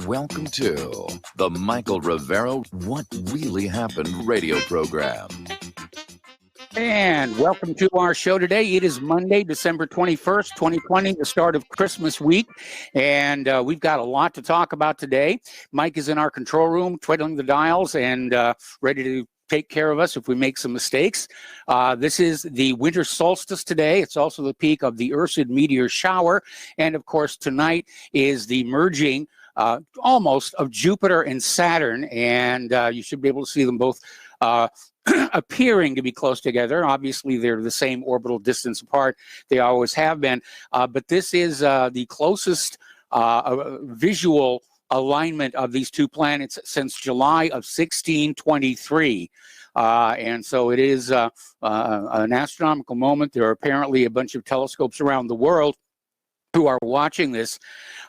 Welcome to the Michael Rivero What Really Happened radio program. And welcome to our show today. It is Monday, December 21st, 2020, the start of Christmas week. And we've got a lot to talk about today. Mike is in our control room, twiddling the dials and ready to take care of us if we make some mistakes. This is the winter solstice today. It's also the peak of the Ursid meteor shower. And of course, tonight is the merging almost of Jupiter and Saturn. And you should be able to see them both appearing to be close together. Obviously, they're the same orbital distance apart. They always have been. But this is the closest visual alignment of these two planets since July of 1623. And so it is an astronomical moment. There are apparently a bunch of telescopes around the world who are watching this,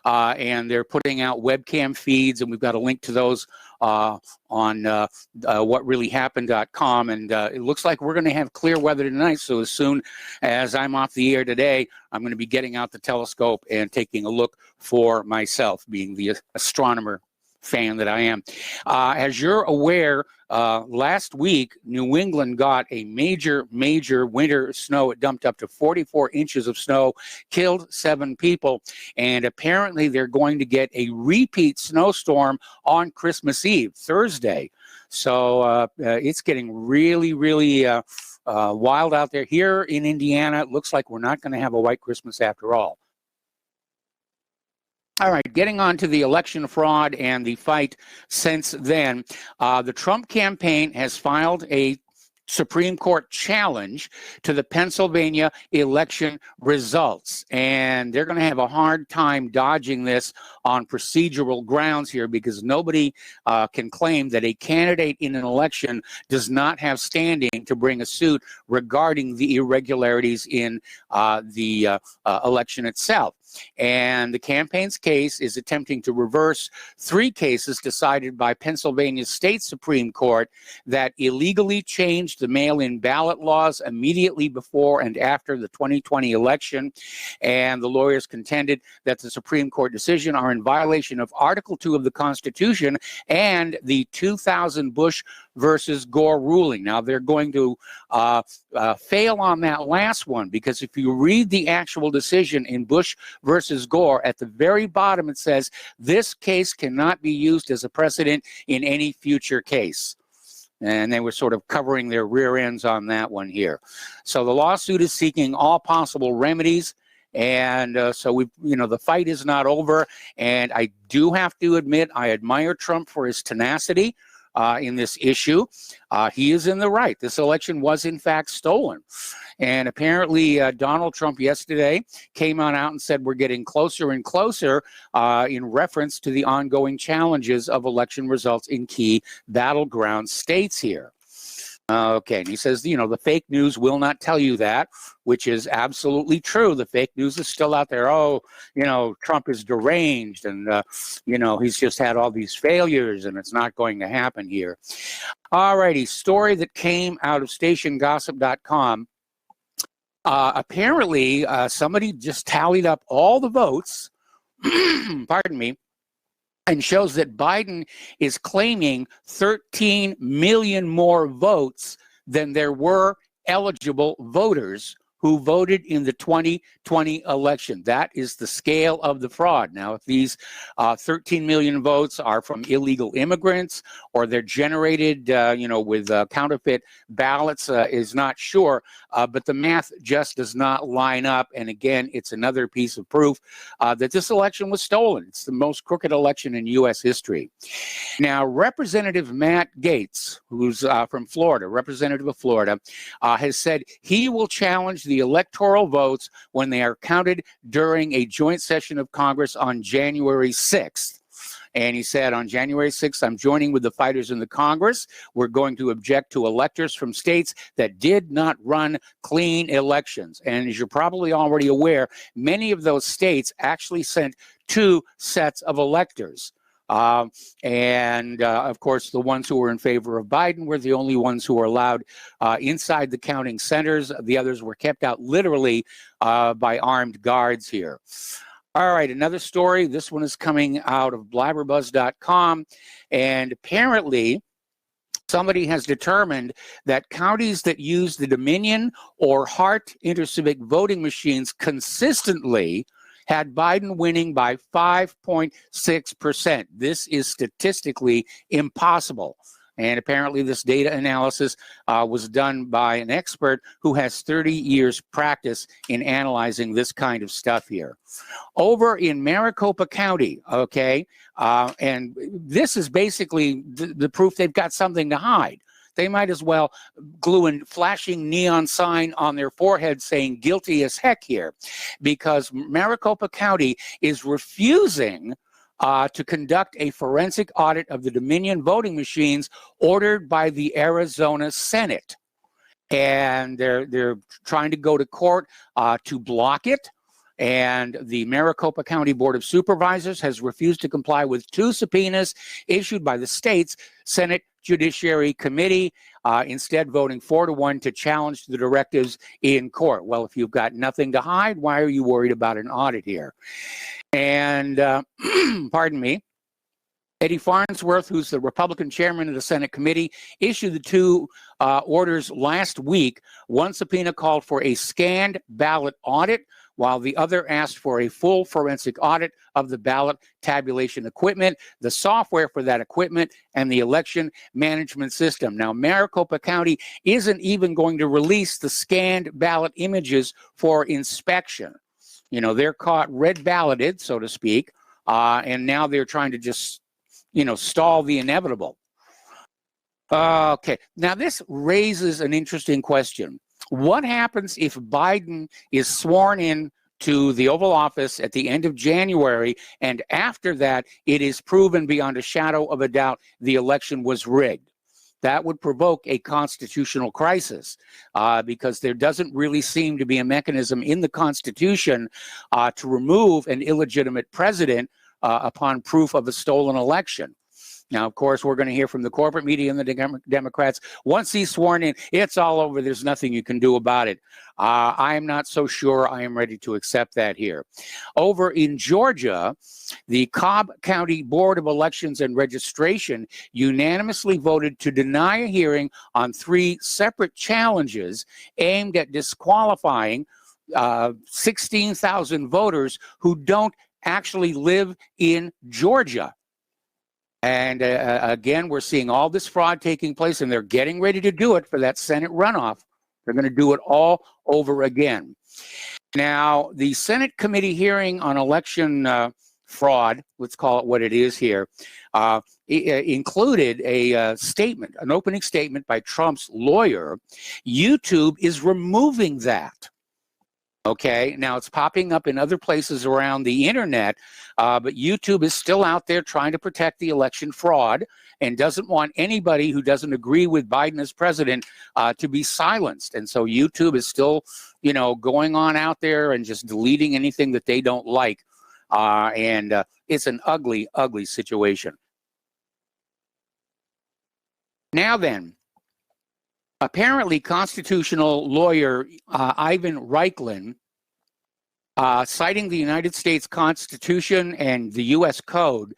and they're putting out webcam feeds, and we've got a link to those on whatreallyhappened.com. And it looks like we're going to have clear weather tonight. So as soon as I'm off the air today, I'm going to be getting out the telescope and taking a look for myself, being the astronomer fan that I am. As you're aware, last week, New England got a major winter snow. It dumped up to 44 inches of snow, killed 7 people, and apparently they're going to get a repeat snowstorm on Christmas Eve, Thursday. So it's getting really wild out there. Here in Indiana, it looks like we're not going to have a white Christmas after all. All right, getting on to the election fraud and the fight since then. The Trump campaign has filed a Supreme Court challenge to the Pennsylvania election results. And they're going to have a hard time dodging this on procedural grounds here, because nobody can claim that a candidate in an election does not have standing to bring a suit regarding the irregularities in the election itself. And the campaign's case is attempting to reverse 3 cases decided by Pennsylvania's state Supreme Court that illegally changed the mail-in ballot laws immediately before and after the 2020 election. And the lawyers contended that the Supreme Court decision are in violation of Article 2 of the Constitution and the 2000 Bush versus Gore ruling. Now, they're going to fail on that last one, because if you read the actual decision in Bush versus Gore, at the very bottom it says, this case cannot be used as a precedent in any future case. And they were sort of covering their rear ends on that one here. So the lawsuit is seeking all possible remedies. And so the fight is not over. And I do have to admit, I admire Trump for his tenacity in this issue. He is in the right. This election was in fact stolen. And apparently Donald Trump yesterday came on out and said we're getting closer and closer in reference to the ongoing challenges of election results in key battleground states here. Okay, and he says, the fake news will not tell you that, which is absolutely true. The fake news is still out there. Oh, Trump is deranged, and, he's just had all these failures, and it's not going to happen here. All righty, story that came out of stationgossip.com. Apparently, somebody just tallied up all the votes, pardon me, and shows that Biden is claiming 13 million more votes than there were eligible voters who voted in the 2020 election. That is the scale of the fraud. Now, if these 13 million votes are from illegal immigrants or they're generated, with counterfeit ballots, is not sure. But the math just does not line up. And again, it's another piece of proof that this election was stolen. It's the most crooked election in U.S. history. Now, Representative Matt Gaetz, who's from Florida, representative of Florida, has said he will challenge the electoral votes when they are counted during a joint session of Congress on January 6th. And he said, on January 6th, I'm joining with the fighters in the Congress. We're going to object to electors from states that did not run clean elections. And as you're probably already aware, many of those states actually sent 2 sets of electors. Of course, the ones who were in favor of Biden were the only ones who were allowed inside the counting centers. The others were kept out literally by armed guards here. All right, another story. This one is coming out of blabberbuzz.com, and apparently somebody has determined that counties that use the Dominion or Hart intercivic voting machines consistently had Biden winning by 5.6%. This is statistically impossible. And apparently this data analysis was done by an expert who has 30 years practice in analyzing this kind of stuff here. Over in Maricopa County, okay, and this is basically the proof they've got something to hide. They might as well glue a flashing neon sign on their forehead saying guilty as heck here, because Maricopa County is refusing to conduct a forensic audit of the Dominion voting machines ordered by the Arizona Senate. And they're trying to go to court to block it. And the Maricopa County Board of Supervisors has refused to comply with 2 subpoenas issued by the state's Senate Judiciary Committee, instead voting 4-1 to challenge the directives in court. Well, if you've got nothing to hide, why are you worried about an audit here? And, pardon me, Eddie Farnsworth, who's the Republican chairman of the Senate committee, issued the 2 orders last week. One subpoena called for a scanned ballot audit, while the other asked for a full forensic audit of the ballot tabulation equipment, the software for that equipment, and the election management system. Now, Maricopa County isn't even going to release the scanned ballot images for inspection. You know, they're caught red balloted, so to speak, and now they're trying to just, you know, stall the inevitable. Okay, now this raises an interesting question. What happens if Biden is sworn in to the Oval Office at the end of January, and after that, it is proven beyond a shadow of a doubt the election was rigged? That would provoke a constitutional crisis because there doesn't really seem to be a mechanism in the Constitution to remove an illegitimate president upon proof of a stolen election. Now, of course, we're going to hear from the corporate media and the Democrats. Once he's sworn in, it's all over. There's nothing you can do about it. I am not so sure I am ready to accept that here. Over in Georgia, the Cobb County Board of Elections and Registration unanimously voted to deny a hearing on 3 separate challenges aimed at disqualifying 16,000 voters who don't actually live in Georgia. And again, we're seeing all this fraud taking place, and they're getting ready to do it for that Senate runoff. They're going to do it all over again. Now, the Senate committee hearing on election fraud, let's call it what it is here, included a statement, an opening statement by Trump's lawyer. YouTube is removing that. Okay, now it's popping up in other places around the internet, but YouTube is still out there trying to protect the election fraud and doesn't want anybody who doesn't agree with Biden as president to be silenced. And so YouTube is still, you know, going on out there and just deleting anything that they don't like. And it's an ugly, ugly situation. Now then, apparently, constitutional lawyer Ivan Reichlin, citing the United States Constitution and the U.S. Code,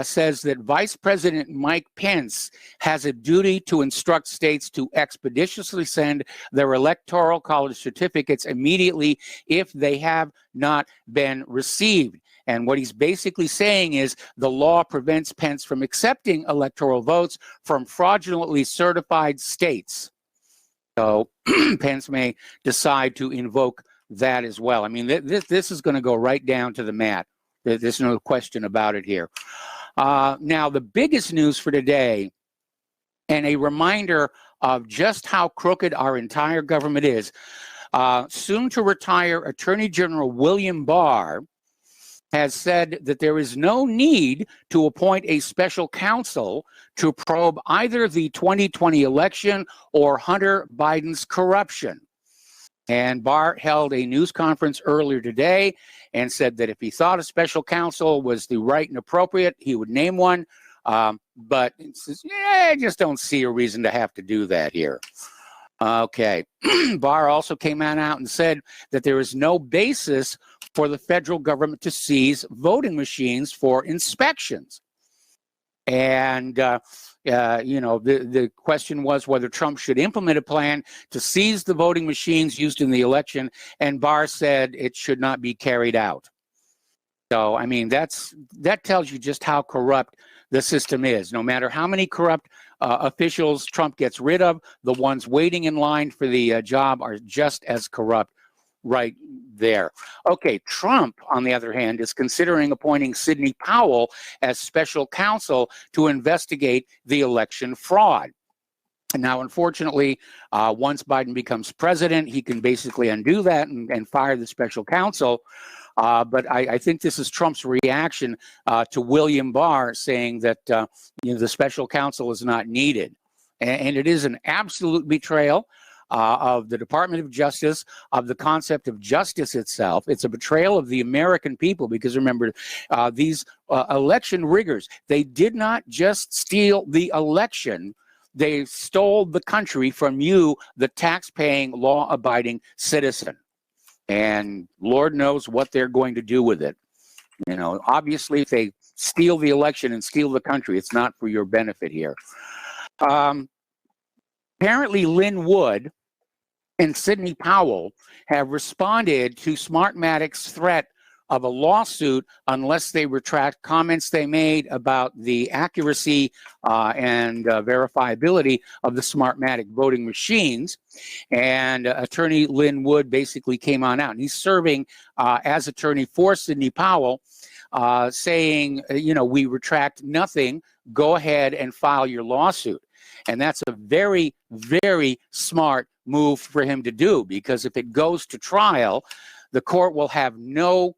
says that Vice President Mike Pence has a duty to instruct states to expeditiously send their electoral college certificates immediately if they have not been received. And what he's basically saying is the law prevents Pence from accepting electoral votes from fraudulently certified states. So Pence may decide to invoke that as well. I mean, this is going to go right down to the mat. There's no question about it here. Now, the biggest news for today, and a reminder of just how crooked our entire government is, soon to retire Attorney General William Barr has said that there is no need to appoint a special counsel to probe either the 2020 election or Hunter Biden's corruption. And Barr held a news conference earlier today and said that if he thought a special counsel was the right and appropriate, he would name one. But he says, yeah, I just don't see a reason to have to do that here. Okay. Barr also came out and said that there is no basis for the federal government to seize voting machines for inspections. And, the question was whether Trump should implement a plan to seize the voting machines used in the election, and Barr said it should not be carried out. So, I mean, that tells you just how corrupt the system is. No matter how many corrupt officials Trump gets rid of, the ones waiting in line for the job are just as corrupt right there. Okay, Trump, on the other hand, is considering appointing Sidney Powell as special counsel to investigate the election fraud. Now, unfortunately, once Biden becomes president, he can basically undo that and fire the special counsel. But I think this is Trump's reaction to William Barr saying that the special counsel is not needed. And it is an absolute betrayal of the Department of Justice, of the concept of justice itself. It's a betrayal of the American people because, remember, these election riggers, they did not just steal the election. They stole the country from you, the tax-paying, law-abiding citizen. And Lord knows what they're going to do with it. Obviously, if they steal the election and steal the country, it's not for your benefit here. Apparently, Lynn Wood and Sidney Powell have responded to Smartmatic's threat of a lawsuit unless they retract comments they made about the accuracy and verifiability of the Smartmatic voting machines. And attorney Lynn Wood basically came on out, and he's serving as attorney for Sidney Powell, saying, we retract nothing. Go ahead and file your lawsuit. And that's a very, very smart move for him to do, because if it goes to trial, the court will have no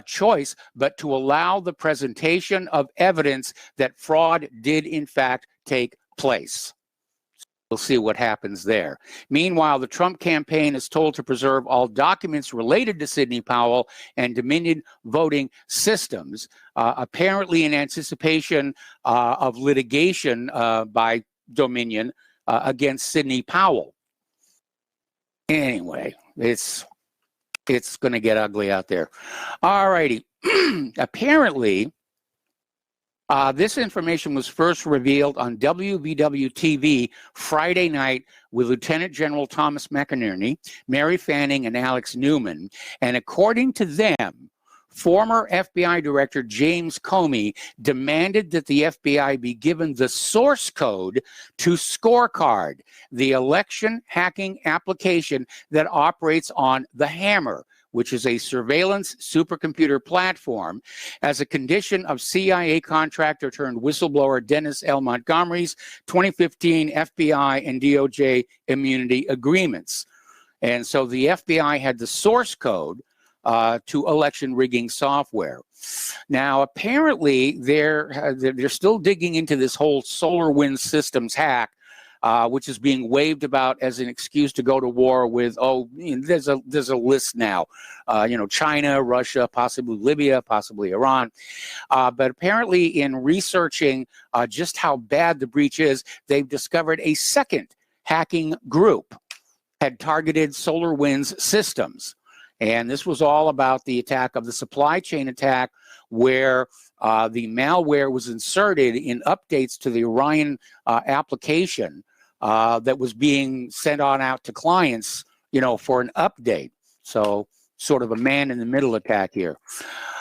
choice but to allow the presentation of evidence that fraud did in fact take place. We'll see what happens there. Meanwhile, the Trump campaign is told to preserve all documents related to Sidney Powell and Dominion voting systems, apparently in anticipation of litigation by Dominion against Sidney Powell. Anyway, it's going to get ugly out there. All righty. Apparently, this information was first revealed on WVW-TV Friday night with Lieutenant General Thomas McInerney, Mary Fanning, and Alex Newman. And according to them, former FBI Director James Comey demanded that the FBI be given the source code to Scorecard, the election hacking application that operates on the Hammer, which is a surveillance supercomputer platform, as a condition of CIA contractor turned whistleblower Dennis L. Montgomery's 2015 FBI and DOJ immunity agreements. And so the FBI had the source code to election rigging software. Now, apparently, they're still digging into this whole SolarWinds Systems hack, which is being waved about as an excuse to go to war with, there's a list now, China, Russia, possibly Libya, possibly Iran. But apparently in researching just how bad the breach is, they've discovered a second hacking group had targeted SolarWinds systems. And this was all about the attack of the supply chain attack, where the malware was inserted in updates to the Orion application that was being sent on out to clients, for an update. So sort of a man-in-the-middle attack here.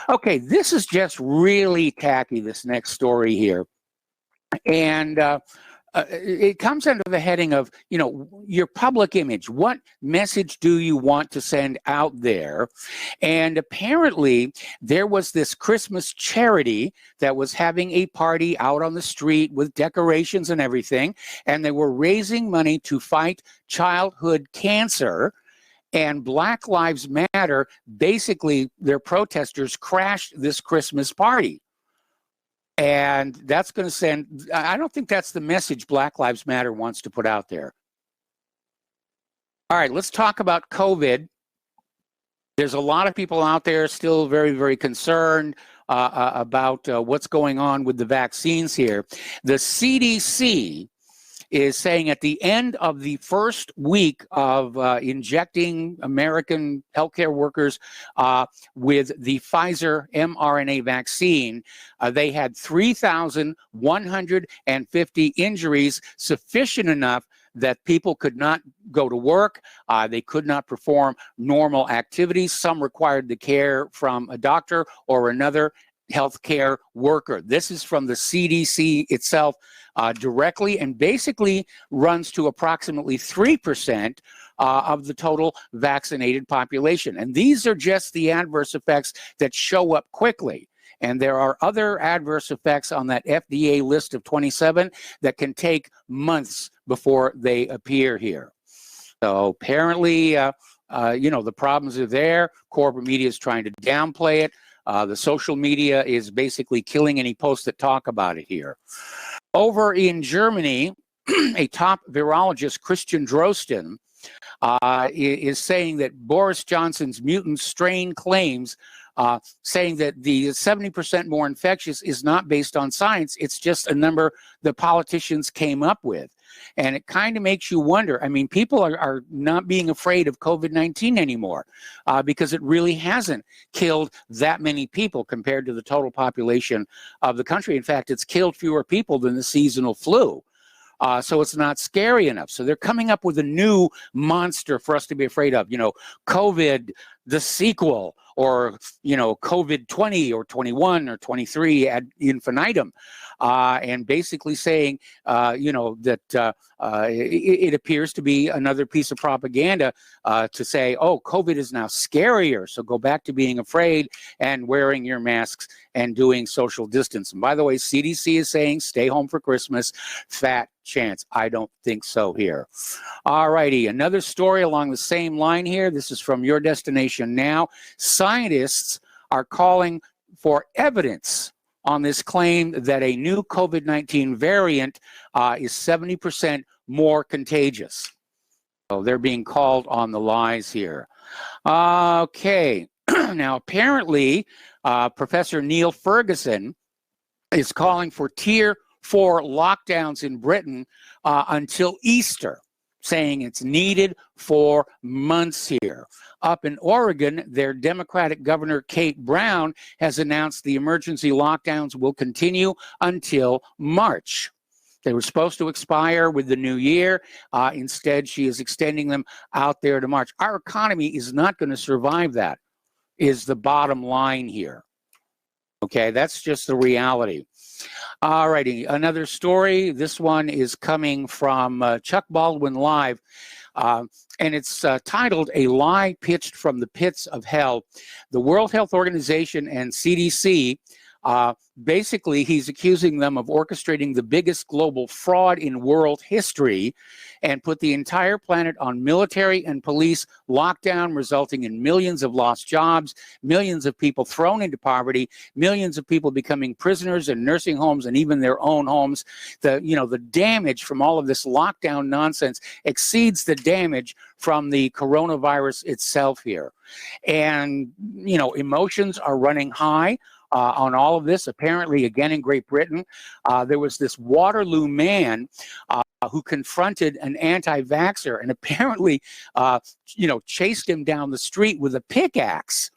Okay, this is just really tacky, this next story here. And it comes under the heading of, your public image. What message do you want to send out there? And apparently there was this Christmas charity that was having a party out on the street with decorations and everything, and they were raising money to fight childhood cancer. And Black Lives Matter, basically their protesters crashed this Christmas party. And that's going to send, I don't think that's the message Black Lives Matter wants to put out there. All right, let's talk about COVID. There's a lot of people out there still very, very concerned about what's going on with the vaccines here. The CDC is saying at the end of the first week of injecting American healthcare workers with the Pfizer mRNA vaccine, they had 3,150 injuries, sufficient enough that people could not go to work. They could not perform normal activities. Some required the care from a doctor or another healthcare worker. This is from the CDC itself directly, and basically runs to approximately 3% of the total vaccinated population. And these are just the adverse effects that show up quickly. And there are other adverse effects on that FDA list of 27 that can take months before they appear here. So apparently, the problems are there. Corporate media is trying to downplay it. The social media is basically killing any posts that talk about it here. Over in Germany, a top virologist, Christian Drosten, is saying that Boris Johnson's mutant strain claims, saying that the 70% more infectious is not based on science. It's just a number the politicians came up with. And it kind of makes you wonder. I mean, people are not being afraid of COVID-19 anymore because it really hasn't killed that many people compared to the total population of the country. In fact, it's killed fewer people than the seasonal flu. So it's not scary enough. So they're coming up with a new monster for us to be afraid of. COVID, the sequel, or, COVID 20 or 21 or 23 ad infinitum. And basically saying, that it appears to be another piece of propaganda to say, oh, COVID is now scarier. So go back to being afraid and wearing your masks and doing social distance. And by the way, CDC is saying stay home for Christmas. Fat chance. I don't think so here. All righty. Another story along the same line here. This is from Your Destination Now. Scientists are calling for evidence on this claim that a new COVID-19 variant is 70% more contagious. So they're being called on the lies here. Okay. Now, apparently, Professor Neil Ferguson is calling for Tier 4 lockdowns in Britain until Easter, saying it's needed for months here. Up in Oregon, their Democratic Governor Kate Brown has announced the emergency lockdowns will continue until March. They were supposed to expire with the new year. Instead, she is extending them out there to March. Our economy is not going to survive that, is the bottom line here. Okay, that's just the reality. All righty, another story. This one is coming from Chuck Baldwin Live, and it's titled A Lie Pitched from the Pits of Hell. The World Health Organization and CDC, basically he's accusing them of orchestrating the biggest global fraud in world history and put the entire planet on military and police lockdown, resulting in millions of lost jobs, millions of people thrown into poverty, millions of people becoming prisoners in nursing homes and even their own homes. The damage from all of this lockdown nonsense exceeds the damage from the coronavirus itself here. And, emotions are running high on all of this. Apparently, again, in Great Britain, there was this Waterloo man who confronted an anti-vaxxer and apparently, chased him down the street with a pickaxe.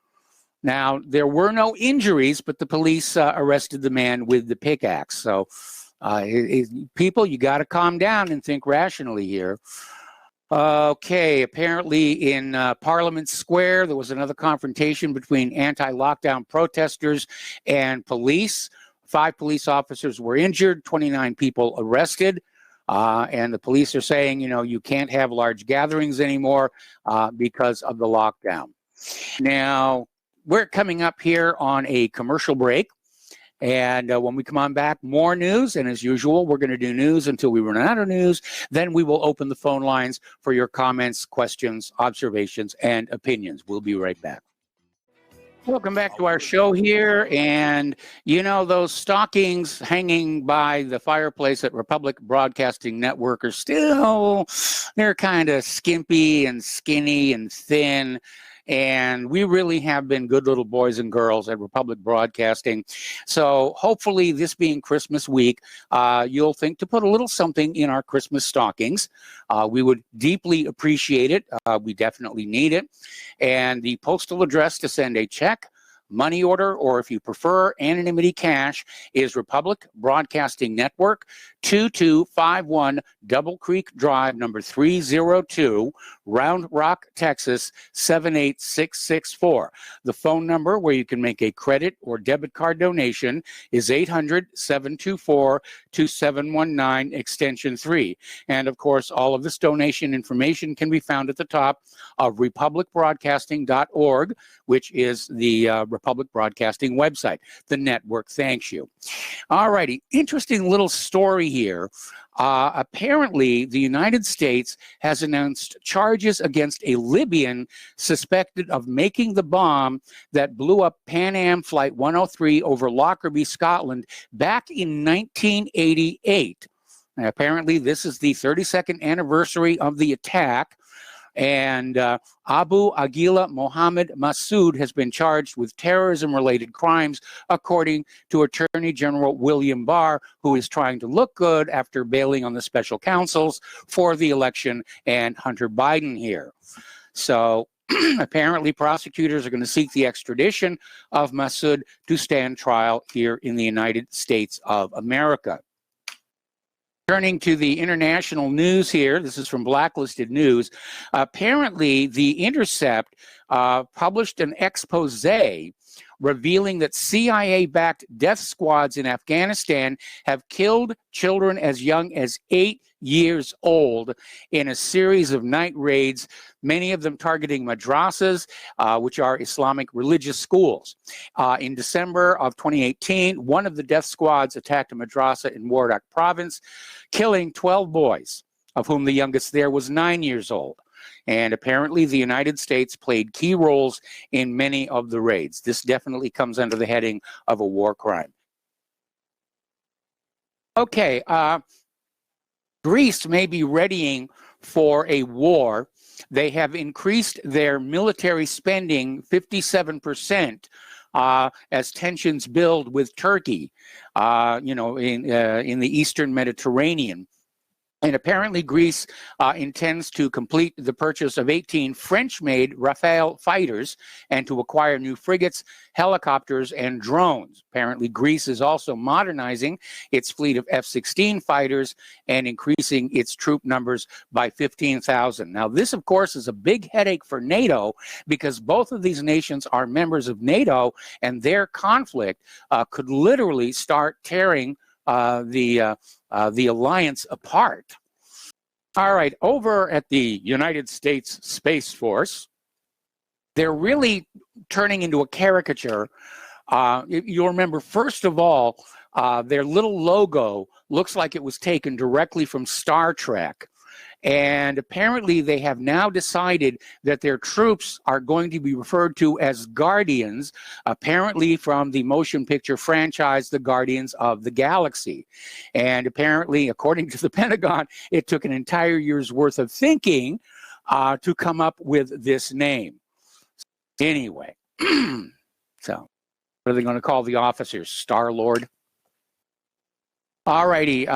Now, there were no injuries, but the police arrested the man with the pickaxe. So, people, you got to calm down and think rationally here. Okay, apparently in Parliament Square, there was another confrontation between anti-lockdown protesters and police. 5 police officers were injured, 29 people arrested. And the police are saying, you can't have large gatherings anymore because of the lockdown. Now, we're coming up here on a commercial break. And when we come on back, more news. And as usual, we're going to do news until we run out of news. Then we will open the phone lines for your comments, questions, observations, and opinions. We'll be right back. Welcome back to our show here. And, those stockings hanging by the fireplace at Republic Broadcasting Network are still, they're kind of skimpy and skinny and thin. and we really have been good little boys and girls at Republic Broadcasting. So hopefully, this being Christmas week, you'll think to put a little something in our Christmas stockings. We would deeply appreciate it. We definitely need it. And the postal address to send a check, money order, or if you prefer anonymity cash, is Republic Broadcasting Network, 2251 Double Creek Drive, number 302, Round Rock, Texas, 78664. The phone number where you can make a credit or debit card donation is 800-724-2719, extension 3. And of course, all of this donation information can be found at the top of republicbroadcasting.org, which is the Republic Broadcasting website. The network thanks you. All righty, interesting little story here. Apparently, the United States has announced charges against a Libyan suspected of making the bomb that blew up Pan Am Flight 103 over Lockerbie, Scotland, back in 1988. And apparently, this is the 32nd anniversary of the attack. And Abu Aguila Mohammed Massoud has been charged with terrorism-related crimes, according to Attorney General William Barr, who is trying to look good after bailing on the special counsels for the election and Hunter Biden here. So apparently prosecutors are going to seek the extradition of Massoud to stand trial here in the United States of America. Turning to the international news here, this is from Blacklisted News. Apparently, The Intercept published an expose revealing that CIA-backed death squads in Afghanistan have killed children as young as 8 years old in a series of night raids, many of them targeting madrasas, which are Islamic religious schools. In December of 2018, one of the death squads attacked a madrasa in Wardak province, killing 12 boys, of whom the youngest there was 9 years old. And apparently the United States played key roles in many of the raids. This definitely comes under the heading of a war crime. Okay, Greece may be readying for a war. They have increased their military spending 57% as tensions build with Turkey, in the Eastern Mediterranean. And apparently Greece intends to complete the purchase of 18 French-made Rafale fighters and to acquire new frigates, helicopters, and drones. Apparently Greece is also modernizing its fleet of F-16 fighters and increasing its troop numbers by 15,000. Now, this, of course, is a big headache for NATO because both of these nations are members of NATO, and their conflict could literally start tearing the alliance apart. All right, over at the United States Space Force, they're really turning into a caricature. You'll remember, first of all, their little logo looks like it was taken directly from Star Trek. And apparently they have now decided that their troops are going to be referred to as Guardians, apparently from the motion picture franchise, The Guardians of the Galaxy. And apparently, according to the Pentagon, it took an entire year's worth of thinking to come up with this name. Anyway, so what are they going to call the officers? Star-Lord? All righty,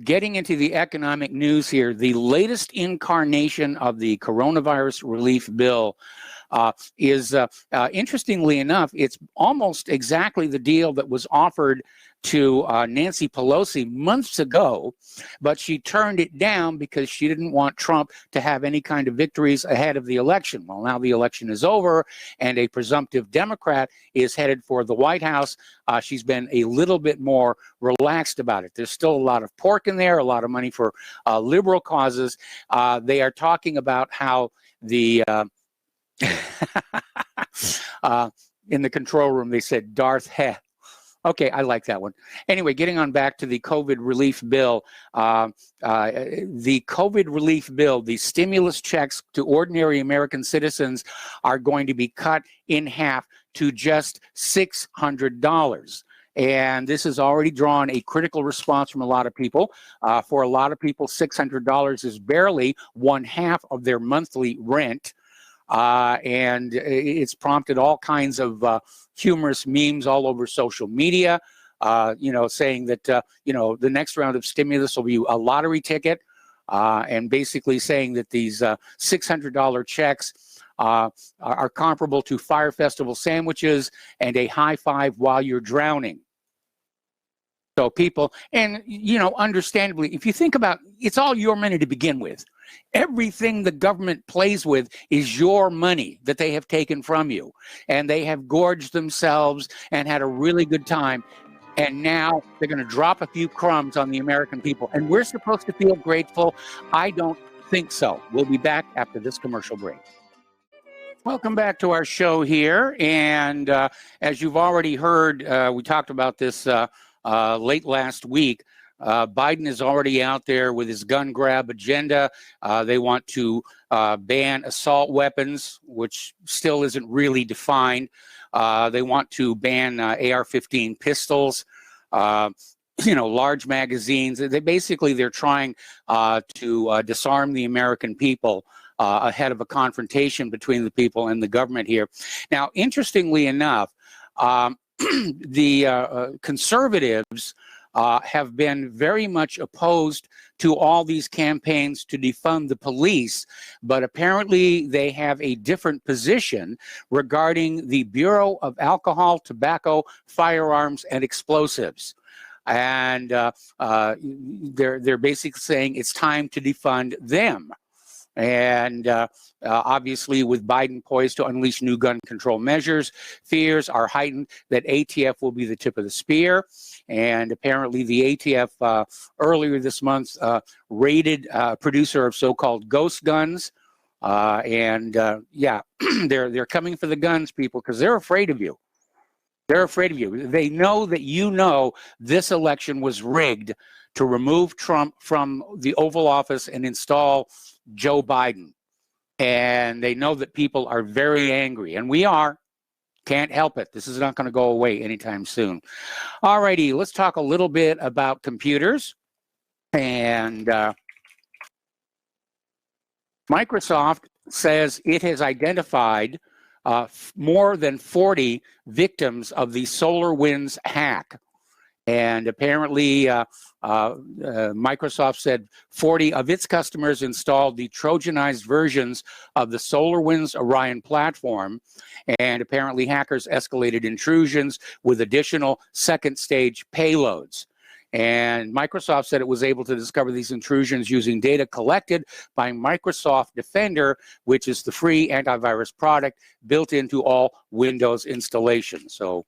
getting into the economic news here, the latest incarnation of the coronavirus relief bill is, interestingly enough, it's almost exactly the deal that was offered to Nancy Pelosi months ago, but she turned it down because she didn't want Trump to have any kind of victories ahead of the election. Well, now the election is over and a presumptive Democrat is headed for the White House. She's been a little bit more relaxed about it. There's still a lot of pork in there, a lot of money for liberal causes. They are talking about how the in the control room, they said Darth Heh. Okay, I like that one. Anyway, getting on back to the COVID relief bill, the COVID relief bill, the stimulus checks to ordinary American citizens are going to be cut in half to just $600. And this has already drawn a critical response from a lot of people. For a lot of people, $600 is barely one half of their monthly rent. and it's prompted all kinds of humorous memes all over social media, saying that, the next round of stimulus will be a lottery ticket, and basically saying that these $600 checks are comparable to Fire Festival sandwiches and a high five while you're drowning. So people, and understandably, if you think about, it's all your money to begin with. Everything the government plays with is your money that they have taken from you, and they have gorged themselves and had a really good time. And now they're going to drop a few crumbs on the American people, and we're supposed to feel grateful. I don't think so. We'll be back after this commercial break. Welcome back to our show here, and as you've already heard, we talked about this late last week. Biden is already out there with his gun grab agenda. They want to ban assault weapons, which still isn't really defined. They want to ban AR-15 pistols, large magazines. They're trying to disarm the American people ahead of a confrontation between the people and the government here. Now, interestingly enough, the conservatives have been very much opposed to all these campaigns to defund the police, but apparently they have a different position regarding the Bureau of Alcohol, Tobacco, Firearms, and Explosives. And they're basically saying it's time to defund them. And obviously, with Biden poised to unleash new gun control measures, fears are heightened that ATF will be the tip of the spear. And apparently, the ATF earlier this month raided a producer of so-called ghost guns. They're coming for the guns, people, because they're afraid of you. They're afraid of you. They know that this election was rigged to remove Trump from the Oval Office and install Joe Biden. And they know that people are very angry, and we are. Can't help it. This is not going to go away anytime soon. All righty, let's talk a little bit about computers. And Microsoft says it has identified more than 40 victims of the SolarWinds hack. And apparently, Microsoft said 40 of its customers installed the Trojanized versions of the SolarWinds Orion platform. And apparently, hackers escalated intrusions with additional second-stage payloads. And Microsoft said it was able to discover these intrusions using data collected by Microsoft Defender, which is the free antivirus product built into all Windows installations. So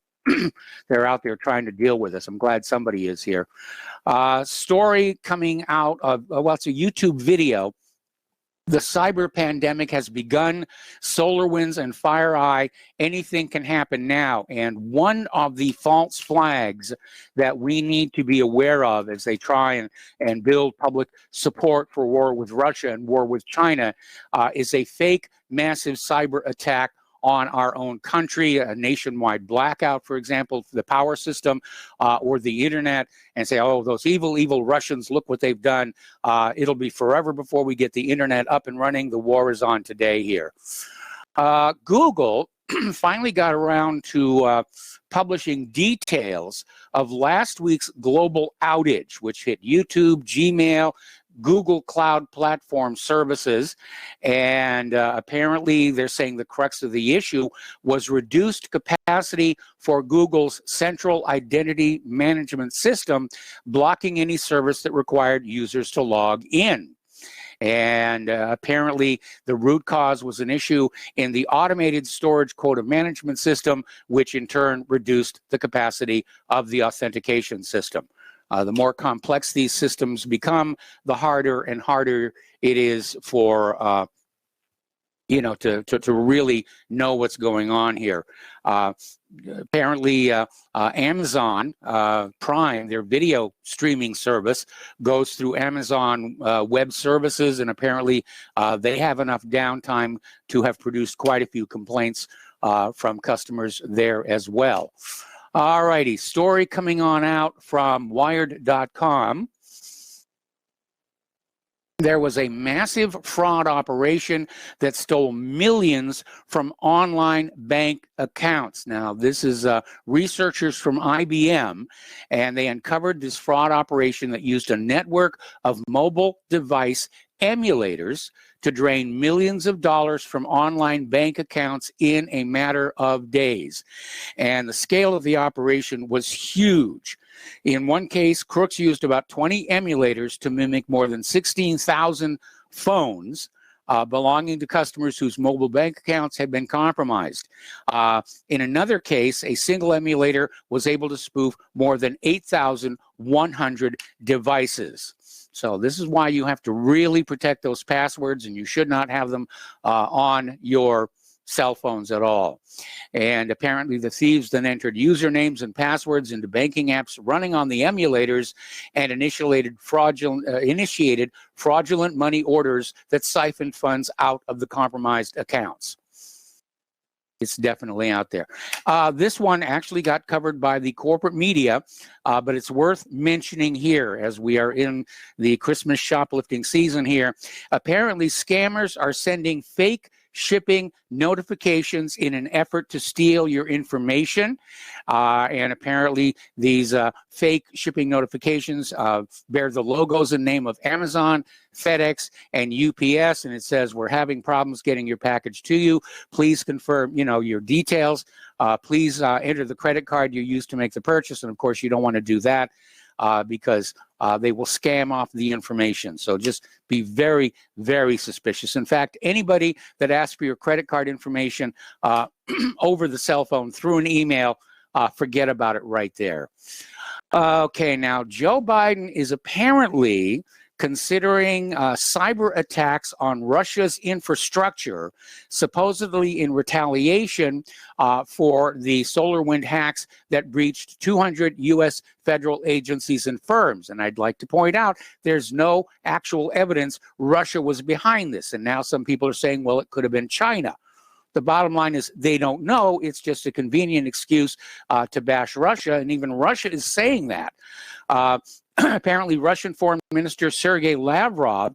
they're out there trying to deal with this. I'm glad somebody is here. Story coming out of, it's a YouTube video. The cyber pandemic has begun. SolarWinds and FireEye, anything can happen now. And one of the false flags that we need to be aware of as they try and build public support for war with Russia and war with China is a fake massive cyber attack on our own country, a nationwide blackout, for example, the power system or the internet, and say, oh, those evil, evil Russians, look what they've done. It'll be forever before we get the internet up and running. The war is on today here. Google finally got around to publishing details of last week's global outage, which hit YouTube, Gmail, Google Cloud Platform Services, and apparently they're saying the crux of the issue was reduced capacity for Google's central identity management system, blocking any service that required users to log in. And apparently the root cause was an issue in the automated storage quota management system, which in turn reduced the capacity of the authentication system. The more complex these systems become, the harder and harder it is for to really know what's going on here. Apparently, Amazon Prime, their video streaming service, goes through Amazon Web Services, and apparently they have enough downtime to have produced quite a few complaints from customers there as well. All righty, story coming on out from Wired.com. There was a massive fraud operation that stole millions from online bank accounts. Now, this is researchers from IBM, and they uncovered this fraud operation that used a network of mobile device emulators to drain millions of dollars from online bank accounts in a matter of days. And the scale of the operation was huge. In one case, crooks used about 20 emulators to mimic more than 16,000 phones belonging to customers whose mobile bank accounts had been compromised. In another case, a single emulator was able to spoof more than 8,100 devices. So this is why you have to really protect those passwords, and you should not have them on your cell phones at all. And apparently the thieves then entered usernames and passwords into banking apps running on the emulators and initiated fraudulent money orders that siphoned funds out of the compromised accounts. It's definitely out there. This one actually got covered by the corporate media, but it's worth mentioning here as we are in the Christmas shoplifting season here. Apparently scammers are sending fake shipping notifications in an effort to steal your information. And apparently these fake shipping notifications bear the logos and name of Amazon, FedEx, and UPS. And it says, we're having problems getting your package to you. Please confirm, your details. Please enter the credit card you used to make the purchase. And of course, you don't want to do that because they will scam off the information. So just be very, very suspicious. In fact, anybody that asks for your credit card information over the cell phone through an email, forget about it right there. Okay, now Joe Biden is apparently considering cyber attacks on Russia's infrastructure, supposedly in retaliation for the SolarWind hacks that breached 200 U.S. federal agencies and firms. And I'd like to point out there's no actual evidence Russia was behind this. And now some people are saying, well, it could have been China. The bottom line is they don't know. It's just a convenient excuse to bash Russia. And even Russia is saying that. Apparently, Russian Foreign Minister Sergei Lavrov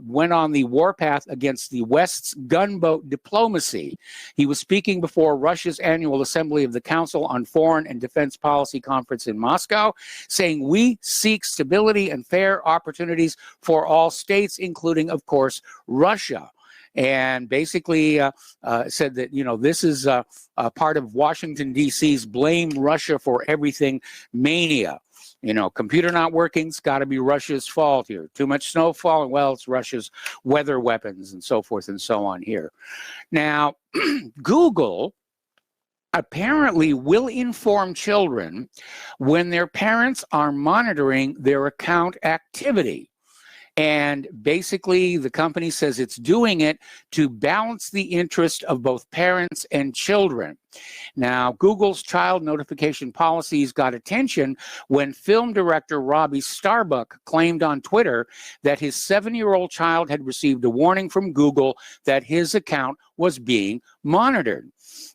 went on the warpath against the West's gunboat diplomacy. He was speaking before Russia's annual assembly of the Council on Foreign and Defense Policy Conference in Moscow, saying we seek stability and fair opportunities for all states, including, of course, Russia. And basically said that, this is part of Washington, D.C.'s blame Russia for everything mania. Computer not working, it's got to be Russia's fault here. Too much snow falling, well, it's Russia's weather weapons and so forth and so on here. Now, Google apparently will inform children when their parents are monitoring their account activity. And basically, the company says it's doing it to balance the interest of both parents and children. Now, Google's child notification policies got attention when film director Robbie Starbuck claimed on Twitter that his 7-year-old child had received a warning from Google that his account was being monitored.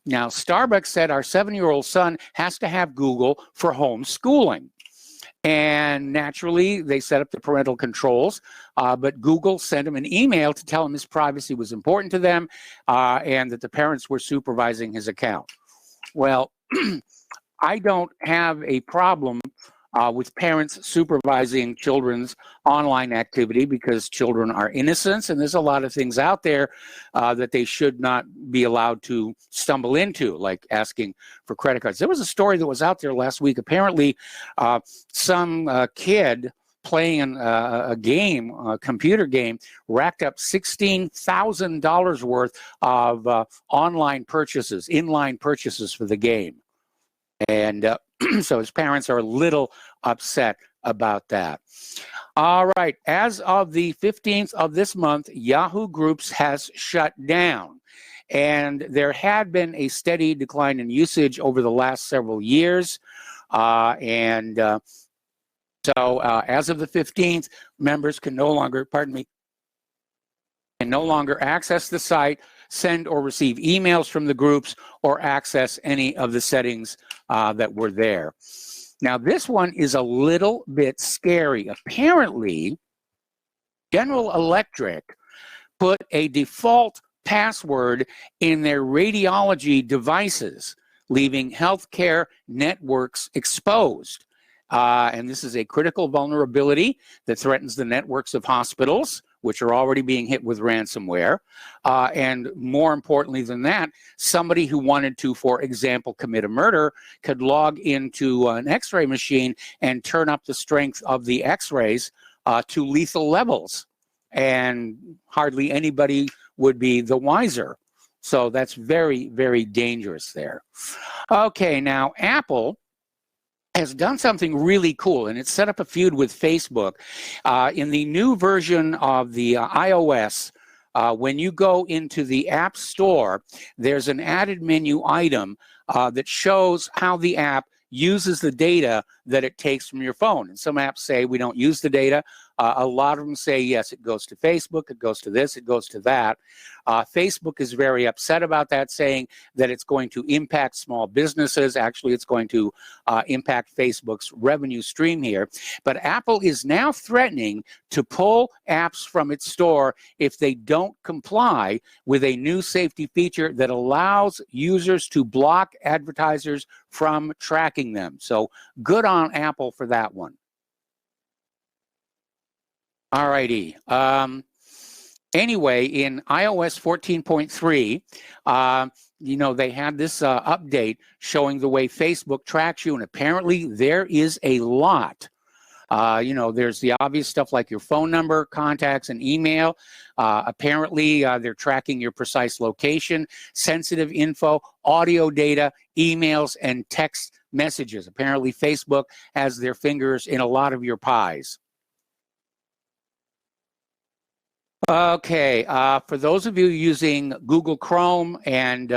Now, Starbuck said our 7-year-old son has to have Google for homeschooling. And naturally, they set up the parental controls, but Google sent him an email to tell him his privacy was important to them and that the parents were supervising his account. Well, I don't have a problem with parents supervising children's online activity because children are innocents, and there's a lot of things out there that they should not be allowed to stumble into, like asking for credit cards. There was a story that was out there last week. Apparently, some kid playing a game, a computer game, racked up $16,000 worth of online purchases, inline purchases for the game. And so his parents are a little upset about that. All right. As of the 15th of this month, Yahoo Groups has shut down. And there had been a steady decline in usage over the last several years. So as of the 15th, members can no longer, access the site, send or receive emails from the groups, or access any of the settings that were there. Now, this one is a little bit scary. Apparently, General Electric put a default password in their radiology devices, leaving healthcare networks exposed. And this is a critical vulnerability that threatens the networks of hospitals, which are already being hit with ransomware. And more importantly than that, somebody who wanted to, for example, commit a murder could log into an X-ray machine and turn up the strength of the X-rays to lethal levels. And hardly anybody would be the wiser. So that's very, very dangerous there. Okay, now Apple has done something really cool, and it's set up a feud with Facebook. In the new version of the iOS, when you go into the App Store, there's an added menu item that shows how the app uses the data that it takes from your phone. And some apps say we don't use the data. A lot of them say, yes, it goes to Facebook, it goes to this, it goes to that. Facebook is very upset about that, saying that it's going to impact small businesses. Actually, it's going to impact Facebook's revenue stream here. But Apple is now threatening to pull apps from its store if they don't comply with a new safety feature that allows users to block advertisers from tracking them. So good on Apple for that one. All righty. Anyway, in iOS 14.3, you know, they had this update showing the way Facebook tracks you, and apparently there is a lot. You know, there's the obvious stuff like your phone number, contacts, and email. Apparently, they're tracking your precise location, sensitive info, audio data, emails, and text messages. Apparently, Facebook has their fingers in a lot of your pies. Okay, for those of you using Google Chrome and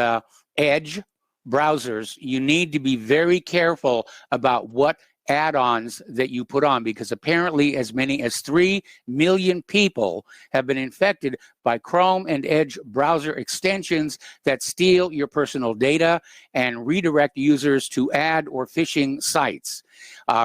Edge browsers, you need to be very careful about what add-ons that you put on, because apparently as many as 3 million people have been infected by Chrome and Edge browser extensions that steal your personal data and redirect users to ad or phishing sites.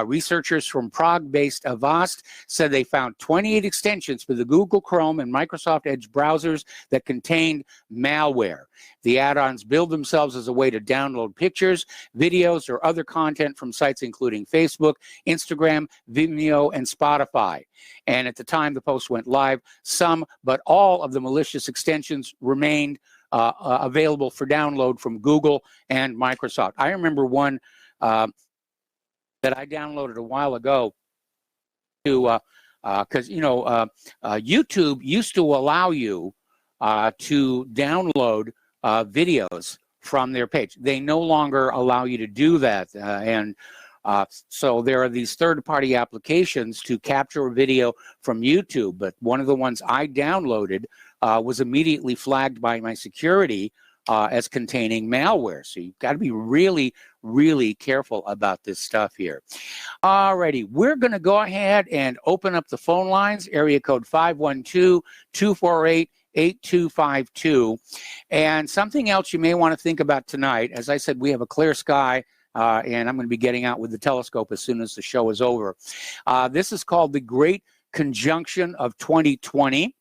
Researchers from Prague-based Avast said they found 28 extensions for the Google Chrome and Microsoft Edge browsers that contained malware. The add-ons build themselves as a way to download pictures, videos, or other content from sites including Facebook, Instagram, Vimeo, and Spotify. And at the time the post went live, some but all of the malicious extensions remained available for download from Google and Microsoft. I remember one that I downloaded a while ago to, because, you know, YouTube used to allow you to download videos from their page. They no longer allow you to do that. So there are these third-party applications to capture a video from YouTube, but one of the ones I downloaded was immediately flagged by my security as containing malware. So you've got to be really, really careful about this stuff here. Alrighty, we're going to go ahead and open up the phone lines, area code 512-248-8252. And something else you may want to think about tonight, as I said, we have a clear sky, and I'm going to be getting out with the telescope as soon as the show is over. This is called the Great Conjunction of 2020,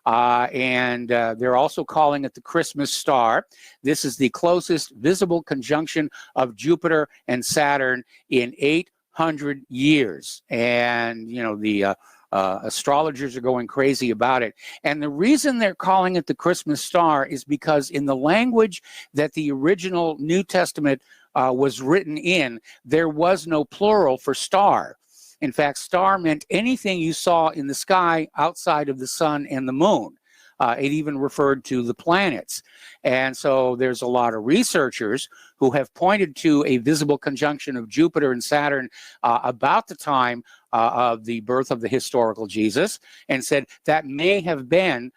and they're also calling it the Christmas star. This is the closest visible conjunction of Jupiter and Saturn in 800 years. And, you know, the astrologers are going crazy about it. And the reason they're calling it the Christmas star is because in the language that the original New Testament was written in, there was no plural for star. In fact, star meant anything you saw in the sky outside of the sun and the moon. It even referred to the planets. And so there's a lot of researchers who have pointed to a visible conjunction of Jupiter and Saturn about the time of the birth of the historical Jesus, and said that may have been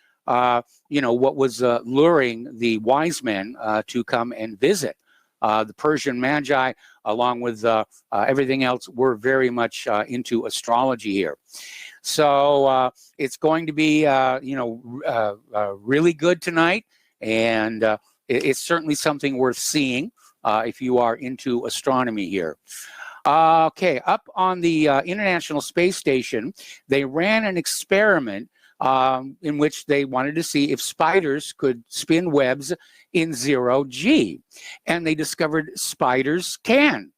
you know, what was luring the wise men to come and visit. The Persian Magi, along with everything else, were very much into astrology here. So it's going to be, you know, really good tonight, and it's certainly something worth seeing if you are into astronomy here. Okay, up on the International Space Station, they ran an experiment in which they wanted to see if spiders could spin webs in 0G. And they discovered spiders can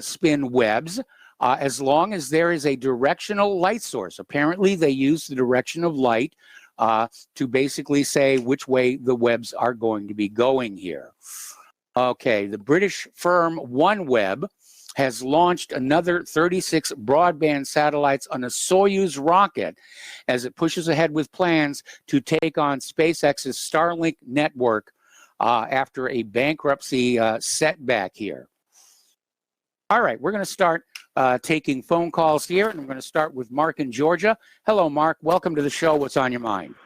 spin webs as long as there is a directional light source. Apparently, they use the direction of light to basically say which way the webs are going to be going here. Okay, the British firm OneWeb has launched another 36 broadband satellites on a Soyuz rocket as it pushes ahead with plans to take on SpaceX's Starlink network after a bankruptcy setback here. All right, we're going to start taking phone calls here, and I'm going to start with Mark in Georgia. Hello, Mark. Welcome to the show. What's on your mind?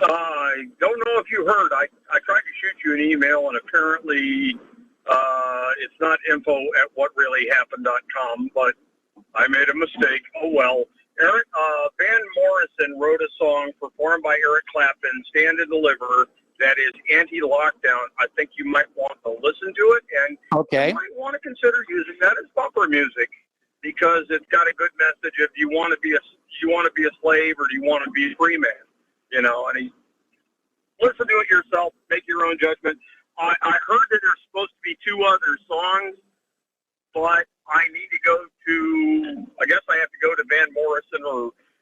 I don't know if you heard. I tried to shoot you an email, and apparently it's not info@whatreallyhappened.com, but I made a mistake. Oh, well. Eric, Van Morrison wrote a song performed by Eric Clapton, Stand and Deliver, that is anti-lockdown. I think you might want to listen to it, and you might want to consider using that as bumper music because it's got a good message. If you want to be a slave or do you want to be a free man, you know. And listen to it yourself, make your own judgment. I heard that there's supposed to be 2 other songs, but I need to go to. I guess I have to go to Van Morrison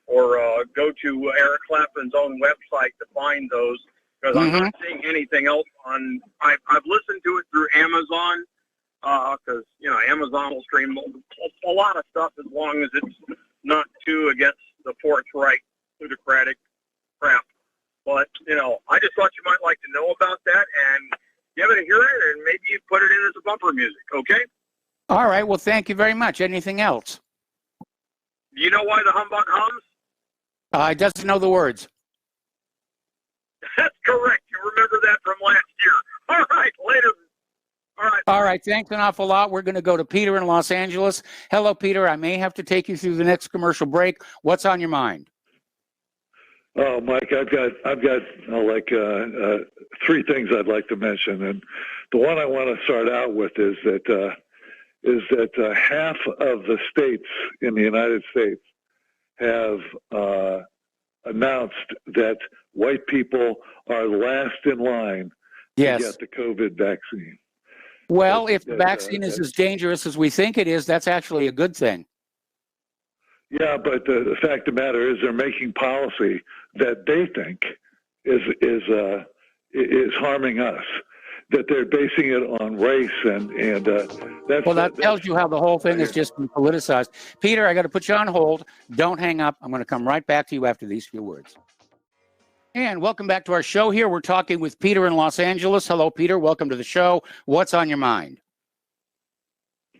or go to Eric Clapton's own website to find those. Because I'm not seeing anything else on. I've listened to it through Amazon, because Amazon will stream a lot of stuff as long as it's not too against the Fourth Reich plutocratic crap. But I just thought you might like to know about that and give it a hear it, and maybe you put it in as a bumper music. Okay. All right. Well, thank you very much. Anything else? Do you know why the humbug hums? He doesn't know the words. That's correct. You remember that from last year. All right, later. All right. Thanks an awful lot. We're going to go to Peter in Los Angeles. Hello, Peter. I may have to take you through the next commercial break. What's on your mind? Oh, Mike, I've got 3 things I'd like to mention, and the one I want to start out with is that half of the states in the United States have announced that white people are last in line to get the COVID vaccine. Well, if the vaccine is as dangerous as we think it is, that's actually a good thing. Yeah, but the fact of the matter is they're making policy that they think is harming us. That they're basing it on race and that tells you how the whole thing is just been politicized. Peter, I got to put you on hold. Don't hang up. I'm going to come right back to you after these few words. And welcome back to our show here. We're talking with Peter in Los Angeles. Hello, Peter. Welcome to the show. What's on your mind?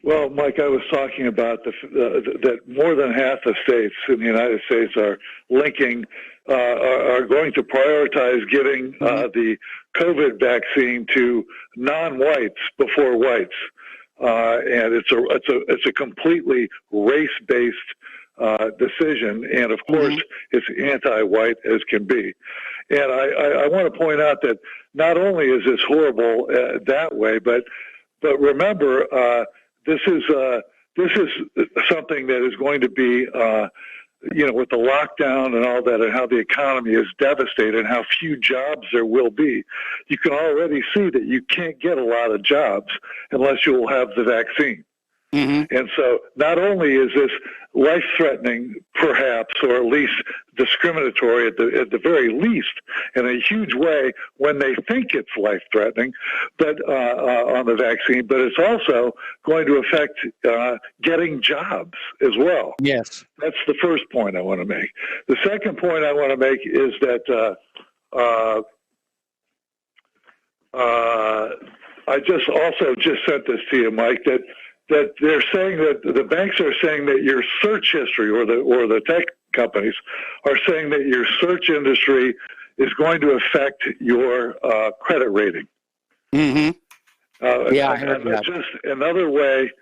Well, Mike, I was talking about that more than half the states in the United States are linking, are going to prioritize giving the COVID vaccine to non-whites before whites, and it's a completely race-based decision, and of course it's anti-white as can be. And I want to point out that not only is this horrible that way, but remember. This is something that is going to be, with the lockdown and all that, and how the economy is devastated, and how few jobs there will be. You can already see that you can't get a lot of jobs unless you will have the vaccine. And so, not only is this life-threatening, perhaps, or at least discriminatory at the very least, in a huge way when they think it's life-threatening, but on the vaccine, but it's also going to affect getting jobs as well. Yes, that's the first point I want to make. The second point I want to make is that I just sent this to you, Mike, that they're saying that the banks are saying that your search history, or the tech companies are saying that your search industry is going to affect your credit rating. Yeah, I heard that. Just another way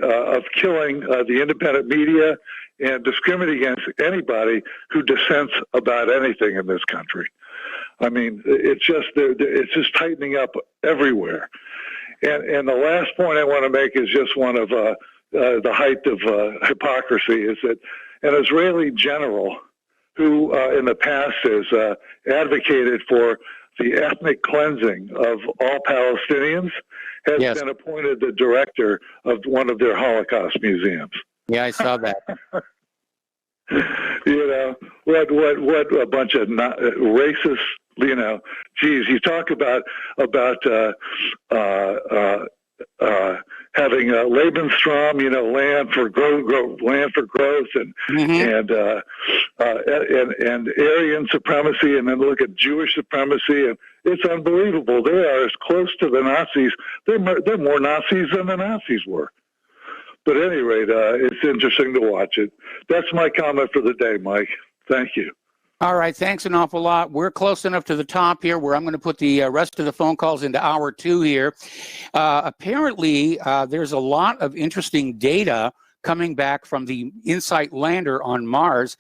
of killing the independent media and discriminating against anybody who dissents about anything in this country. I mean, it's just tightening up everywhere. And the last point I want to make is just one of the height of hypocrisy, is that an Israeli general who in the past has advocated for the ethnic cleansing of all Palestinians, has been appointed the director of one of their Holocaust museums. Yeah, I saw that. You know, what a bunch of racist, you know, geez, you talk about having Lebensraum, you know, land for growth, and and Aryan supremacy, and then look at Jewish supremacy, and it's unbelievable. They are as close to the Nazis. They're more Nazis than the Nazis were. But at any rate, it's interesting to watch it. That's my comment for the day, Mike. Thank you. All right, thanks an awful lot. We're close enough to the top here where I'm going to put the rest of the phone calls into hour 2 here. Apparently, there's a lot of interesting data coming back from the InSight lander on Mars,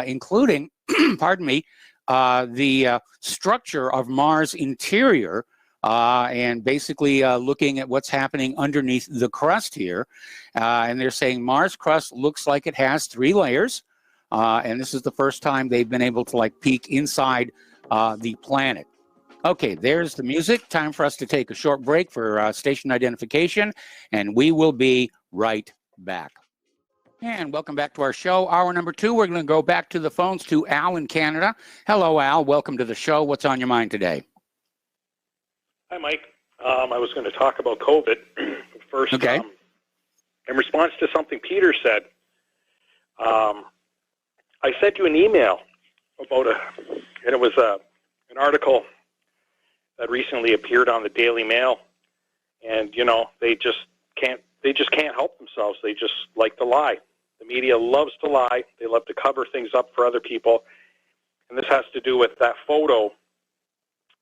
including, pardon me, the structure of Mars' interior, and basically looking at what's happening underneath the crust here. And they're saying Mars crust looks like it has 3 layers. And this is the first time they've been able to like peek inside the planet. Okay, there's the music. Time for us to take a short break for station identification, and we will be right back. And welcome back to our show. Hour number 2, we're going to go back to the phones to Al in Canada. Hello, Al. Welcome to the show. What's on your mind today? Hi, Mike. I was going to talk about COVID first. Okay. In response to something Peter said, I sent you an email about and it was an article that recently appeared on the Daily Mail, and you know they just can't help themselves. They just like to lie. The media loves to lie. They love to cover things up for other people, and this has to do with that photo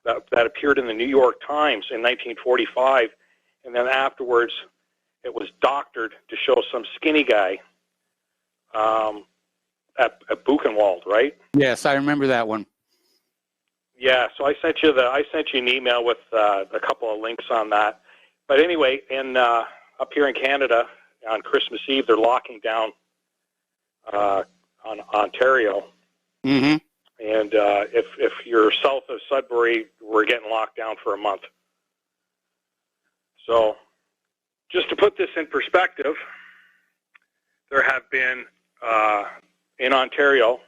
that appeared in the New York Times in 1945, and then afterwards it was doctored to show some skinny guy at Buchenwald, right? Yes, I remember that one. Yeah, so I sent you an email with a couple of links on that. But anyway, up here in Canada on Christmas Eve, they're locking down on Ontario. Mm-hmm. And if you're south of Sudbury, we're getting locked down for a month. So just to put this in perspective, there have been in Ontario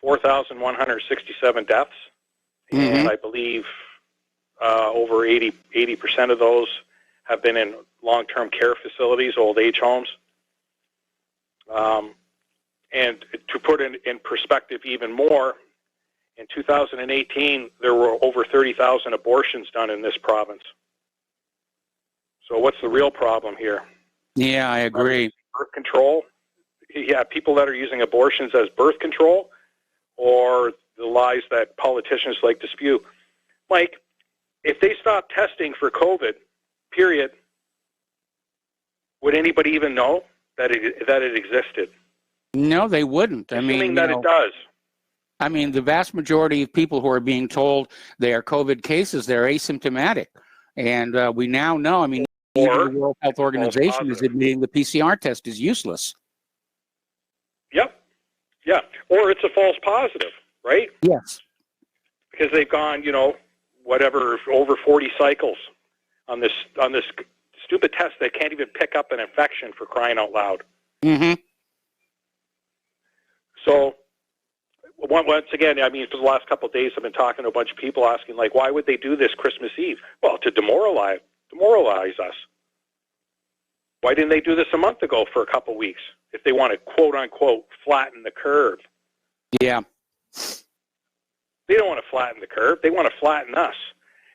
4,167 deaths, and I believe over 80% of those have been in long-term care facilities, old age homes. And to put it in perspective even more, in 2018, there were over 30,000 abortions done in this province. So what's the real problem here? Yeah, I agree. Birth control? Yeah, people that are using abortions as birth control, or the lies that politicians like to spew. Mike, if they stopped testing for COVID, period, would anybody even know that it existed? No, they wouldn't. Assuming that it does. I mean, the vast majority of people who are being told they are COVID cases, they're asymptomatic. And we now know, I mean, even the World Health Organization is admitting the PCR test is useless. Yep. Yeah. Or it's a false positive, right? Yes. Because they've gone, whatever, over 40 cycles on this stupid test that can't even pick up an infection, for crying out loud. Mm-hmm. So, once again, I mean, for the last couple of days, I've been talking to a bunch of people asking, like, why would they do this Christmas Eve? Well, to demoralize us. Why didn't they do this a month ago for a couple of weeks if they want to, quote, unquote, flatten the curve? Yeah. They don't want to flatten the curve. They want to flatten us.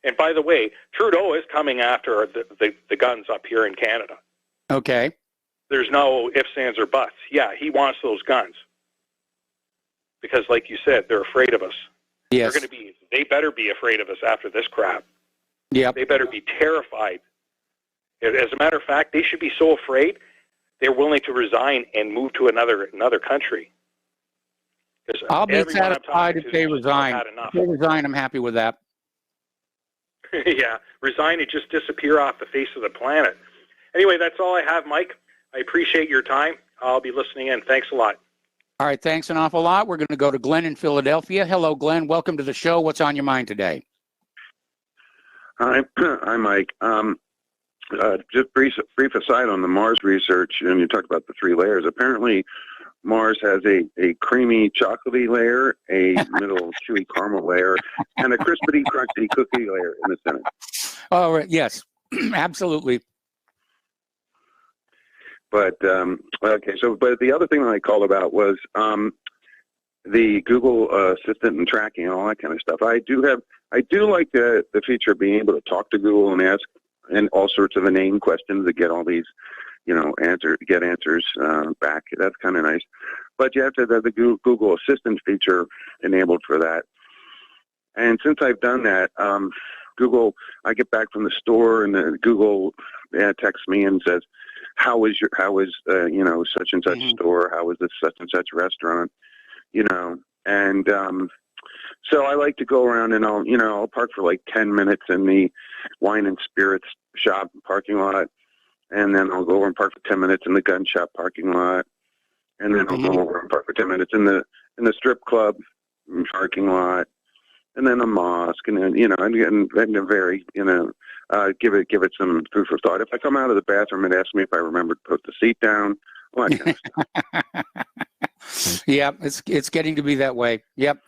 And by the way, Trudeau is coming after the guns up here in Canada. Okay. There's no ifs, ands, or buts. Yeah, he wants those guns. Because, like you said, they're afraid of us. Yes. They better be afraid of us after this crap. Yeah. They better be terrified. As a matter of fact, they should be so afraid they're willing to resign and move to another country. I'll be satisfied if they resign. If they resign, I'm happy with that. Yeah, resign and just disappear off the face of the planet. Anyway, that's all I have, Mike. I appreciate your time. I'll be listening in. Thanks a lot. All right, thanks an awful lot. We're going to go to Glenn in Philadelphia. Hello, Glenn. Welcome to the show. What's on your mind today? Hi, Mike. Just brief aside on the Mars research, and you talked about the 3 layers. Apparently, Mars has a creamy chocolatey layer, a middle chewy caramel layer, and a crispity crunchy cookie layer in the center. Oh, right. Yes, absolutely. But okay, but the other thing that I called about was the Google Assistant and tracking and all that kind of stuff. I do like the feature of being able to talk to Google and ask and all sorts of inane questions to get all these, get answers back. That's kind of nice. But you have to have the Google Assistant feature enabled for that. And since I've done that, Google, I get back from the store and Google texts me and says, how is such and such store? How is this such and such restaurant? And so I like to go around and I'll park for like 10 minutes in the wine and spirits shop parking lot. And then I'll go over and park for 10 minutes in the gun shop parking lot. And then I'll go over and park for 10 minutes in the strip club parking lot. And then a mosque, and then and vary, give it some food for thought. If I come out of the bathroom and ask me if I remember to put the seat down, all that kind of stuff. Yeah, it's getting to be that way. Yep.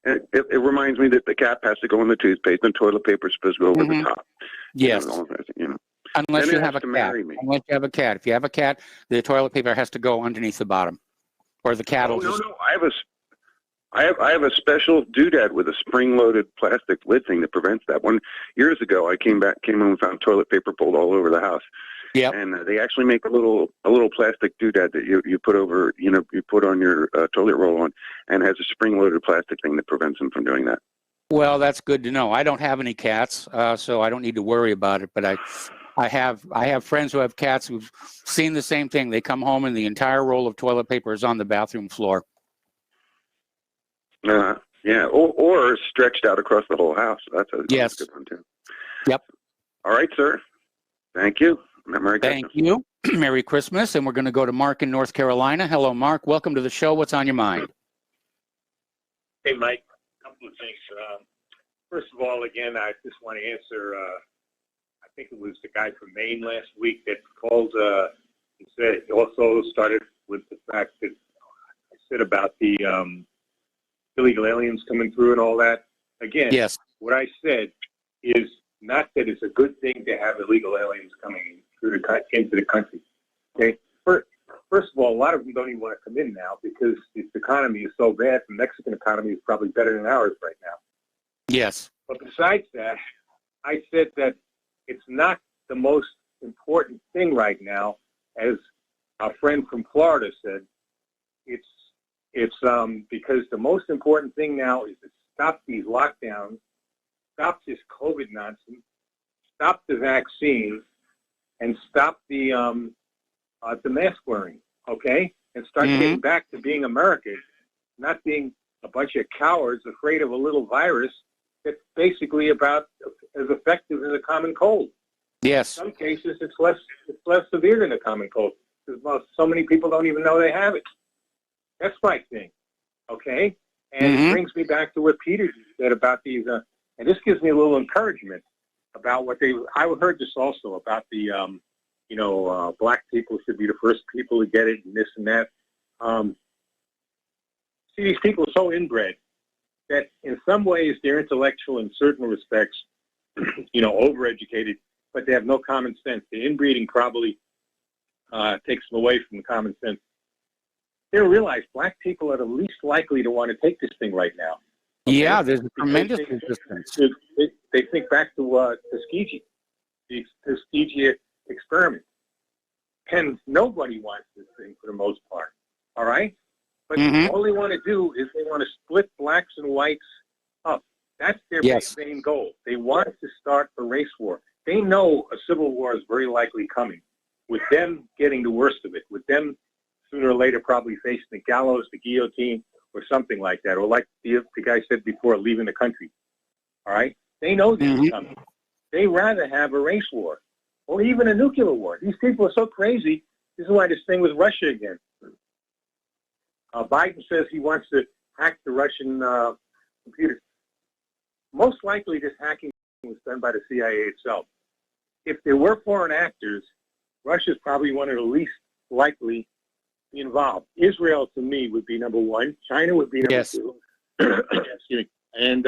And it reminds me that the cap has to go in the toothpaste, and toilet paper is supposed to go over the top. Yes. Unless you have a cat. Unless you have a cat. If you have a cat, the toilet paper has to go underneath the bottom, or the cat will just. No. I have a special doodad with a spring-loaded plastic lid thing that prevents that. Years ago, I came home and found toilet paper pulled all over the house. Yeah. And they actually make a little plastic doodad that you put over, you put on your toilet roll on, and has a spring-loaded plastic thing that prevents them from doing that. Well, that's good to know. I don't have any cats, so I don't need to worry about it. But I have friends who have cats who've seen the same thing. They come home and the entire roll of toilet paper is on the bathroom floor. Yeah, or stretched out across the whole house. That's a good one too. Yep. All right, sir. Thank you. Merry Thank Christmas. you. Merry Christmas. And we're going to go to Mark in North Carolina. Hello, Mark. Welcome to the show. What's on your mind? Hey, Mike. A couple of things. First of all, again, I just want to answer. I think it was the guy from Maine last week that called. He said he also started with the fact that I said about the illegal aliens coming through and all that. Again, yes. What I said is not that it's a good thing to have illegal aliens coming through into the country. Okay. First of all, a lot of them don't even want to come in now because the economy is so bad. The Mexican economy is probably better than ours right now. Yes. But besides that, I said that it's not the most important thing right now, as our friend from Florida said. It's because the most important thing now is to stop these lockdowns, stop this COVID nonsense, stop the vaccines, and stop the mask wearing, okay? And start getting back to being Americans, not being a bunch of cowards afraid of a little virus that's basically about as effective as a common cold. Yes. In some cases, it's less severe than a common cold because so many people don't even know they have it. That's my thing, okay? And it brings me back to what Peter said about these, and this gives me a little encouragement about I heard this also about the, black people should be the first people to get it and this and that. See, these people are so inbred that in some ways they're intellectual in certain respects, overeducated, but they have no common sense. The inbreeding probably takes them away from the common sense. They don't realize black people are the least likely to want to take this thing right now. Okay? Yeah, there's a tremendous resistance. They think back to Tuskegee, the Tuskegee experiment. And nobody wants this thing for the most part, all right? But all they want to do is they want to split blacks and whites up. That's their main goal. They want to start a race war. They know a civil war is very likely coming, with them getting the worst of it, with them sooner or later probably facing the gallows, the guillotine, or something like that, or like the guy said before, leaving the country. All right? They know this is coming. They rather have a race war or even a nuclear war. These people are so crazy. This is why this thing with Russia again. Biden says he wants to hack the Russian computers. Most likely, this hacking was done by the CIA itself. If there were foreign actors, Russia's probably one of the least likely to be involved. Israel, to me, would be number one. China would be number two. Excuse me. And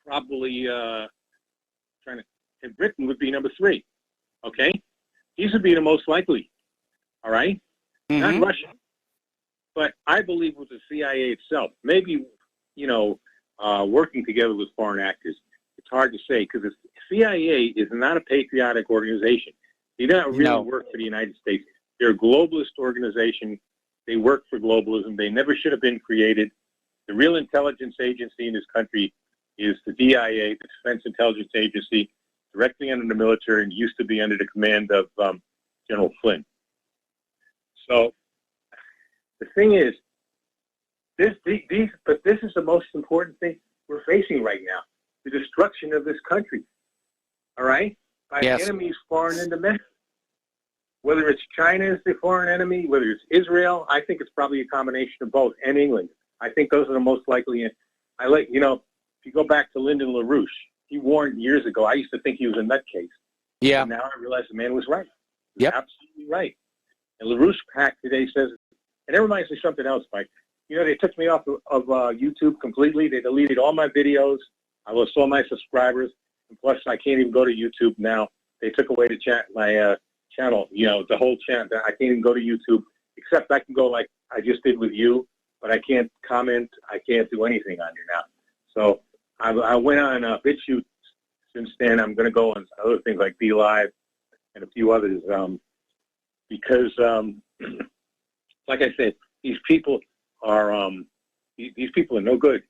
probably and Britain would be number three. Okay? These would be the most likely. All right? Not Russia. But I believe with the CIA itself, maybe, working together with foreign actors, it's hard to say because the CIA is not a patriotic organization. They don't really work for the United States. They're a globalist organization. They work for globalism. They never should have been created. The real intelligence agency in this country is the DIA, the Defense Intelligence Agency, directly under the military, and used to be under the command of General Flynn. So the thing is, this is the most important thing we're facing right now: the destruction of this country. All right, by enemies, foreign and domestic. Whether it's China is the foreign enemy, whether it's Israel, I think it's probably a combination of both, and England. I think those are the most likely. If you go back to Lyndon LaRouche, he warned years ago. I used to think he was a nutcase. Yeah. And now I realize the man was right. Yep. Absolutely right. And LaRouche Pack today says, and it reminds me of something else, Mike. They took me off of YouTube completely. They deleted all my videos. I lost all my subscribers. And plus, I can't even go to YouTube now. They took away my channel, the whole channel. I can't even go to YouTube, except I can go like I just did with you, but I can't comment. I can't do anything on here now. So I went on BitChute since then. I'm going to go on other things like BeLive and a few others because, like I said, these people are no good.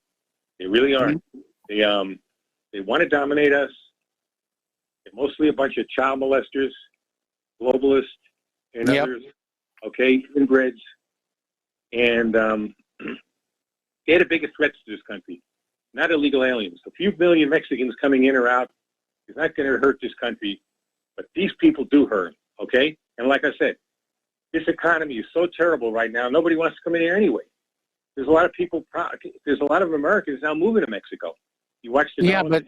They really aren't. They want to dominate us. They're mostly a bunch of child molesters, globalists, and others. Okay, inbreds, and they're the biggest threats to this country. Not illegal aliens. A few million Mexicans coming in or out is not going to hurt this country, but these people do hurt. Okay, and like I said, this economy is so terrible right now. Nobody wants to come in here anyway. There's a lot of people. There's a lot of Americans now moving to Mexico. You watch the but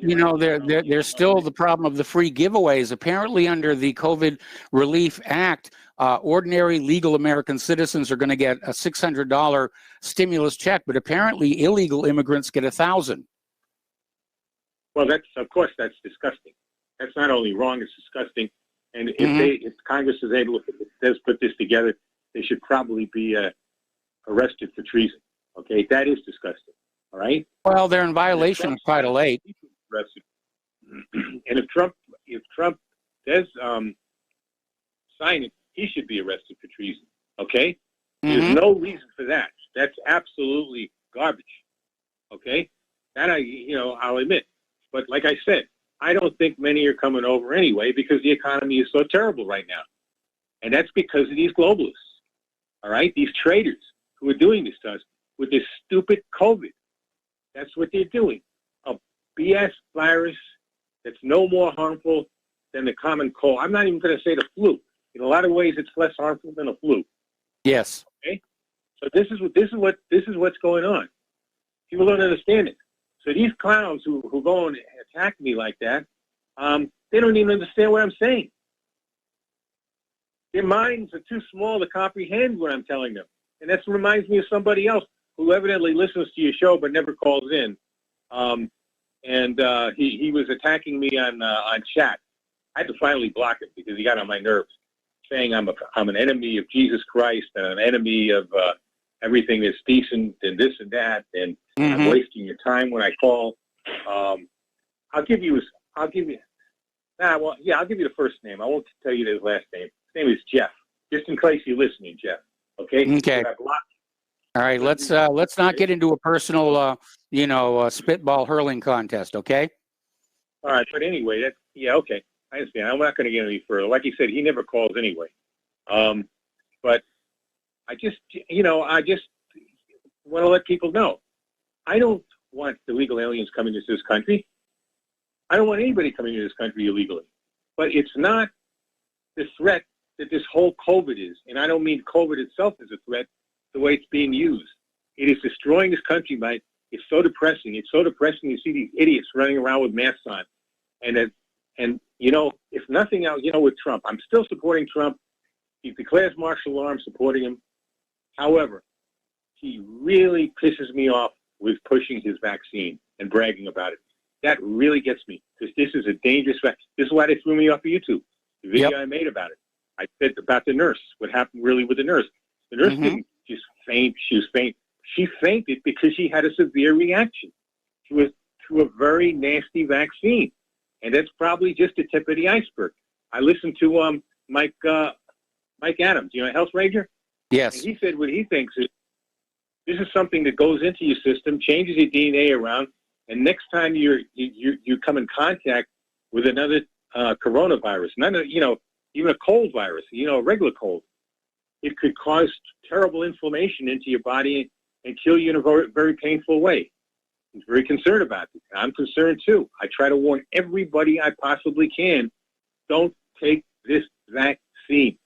there's still the problem of the free giveaways. Apparently, under the COVID Relief Act, ordinary legal American citizens are going to get a $600 stimulus check, but apparently illegal immigrants get $1,000. Well, that's disgusting. That's not only wrong; it's disgusting. And if Congress is able to put this together, they should probably be arrested for treason. Okay, that is disgusting. All right. Well, they're in violation of Title VIII. And if Trump does sign it, he should be arrested for treason. Okay. There's no reason for that. That's absolutely garbage. Okay. That I'll admit. But like I said, I don't think many are coming over anyway because the economy is so terrible right now, and that's because of these globalists. All right, these traitors who are doing this to us with this stupid COVID. That's what they're doing. A BS virus that's no more harmful than the common cold. I'm not even going to say the flu. In a lot of ways, it's less harmful than a flu. Yes. Okay. So this is what's going on. People don't understand it. So these clowns who go and attack me like that, they don't even understand what I'm saying. Their minds are too small to comprehend what I'm telling them. And that reminds me of somebody else who evidently listens to your show but never calls in. He was attacking me on chat. I had to finally block him because he got on my nerves, saying I'm an enemy of Jesus Christ and an enemy of everything that's decent and this and that, and I'm wasting your time when I call. I'll give you the first name. I won't tell you his last name. His name is Jeff. Just in case you're listening, Jeff. Okay. Okay. All right. Let's not get into a personal, spitball hurling contest. Okay. All right. But anyway, okay. I understand. I'm not going to get any further. Like he said, he never calls anyway. But I just want to let people know. I don't want illegal aliens coming into this country. I don't want anybody coming into this country illegally. But it's not the threat that this whole COVID is. And I don't mean COVID itself is a threat. the way it's being used. It is destroying this country, Mike. It's so depressing. It's so depressing to see these idiots running around with masks on. And you know, if nothing else, you know, with Trump, I'm still supporting Trump. He declares martial law. I'm supporting him. However, he really pisses me off with pushing his vaccine and bragging about it. That really gets me, because this is a dangerous vaccine. This is why they threw me off of YouTube. The video I made about it. I said about the nurse, what happened really with the nurse. The nurse didn't just faint. She was faint. She fainted because she had a severe reaction to a very nasty vaccine. And that's probably just the tip of the iceberg. I listened to Mike Adams, you know, Health Ranger? Yes. And he said what he thinks is this is something that goes into your system, changes your DNA around, and next time you come in contact with another coronavirus, you know, even a cold virus, you know, a regular cold, it could cause terrible inflammation into your body and kill you in a very, very painful way. I'm very concerned about this. I'm concerned too. I try to warn everybody I possibly can, don't take this vaccine.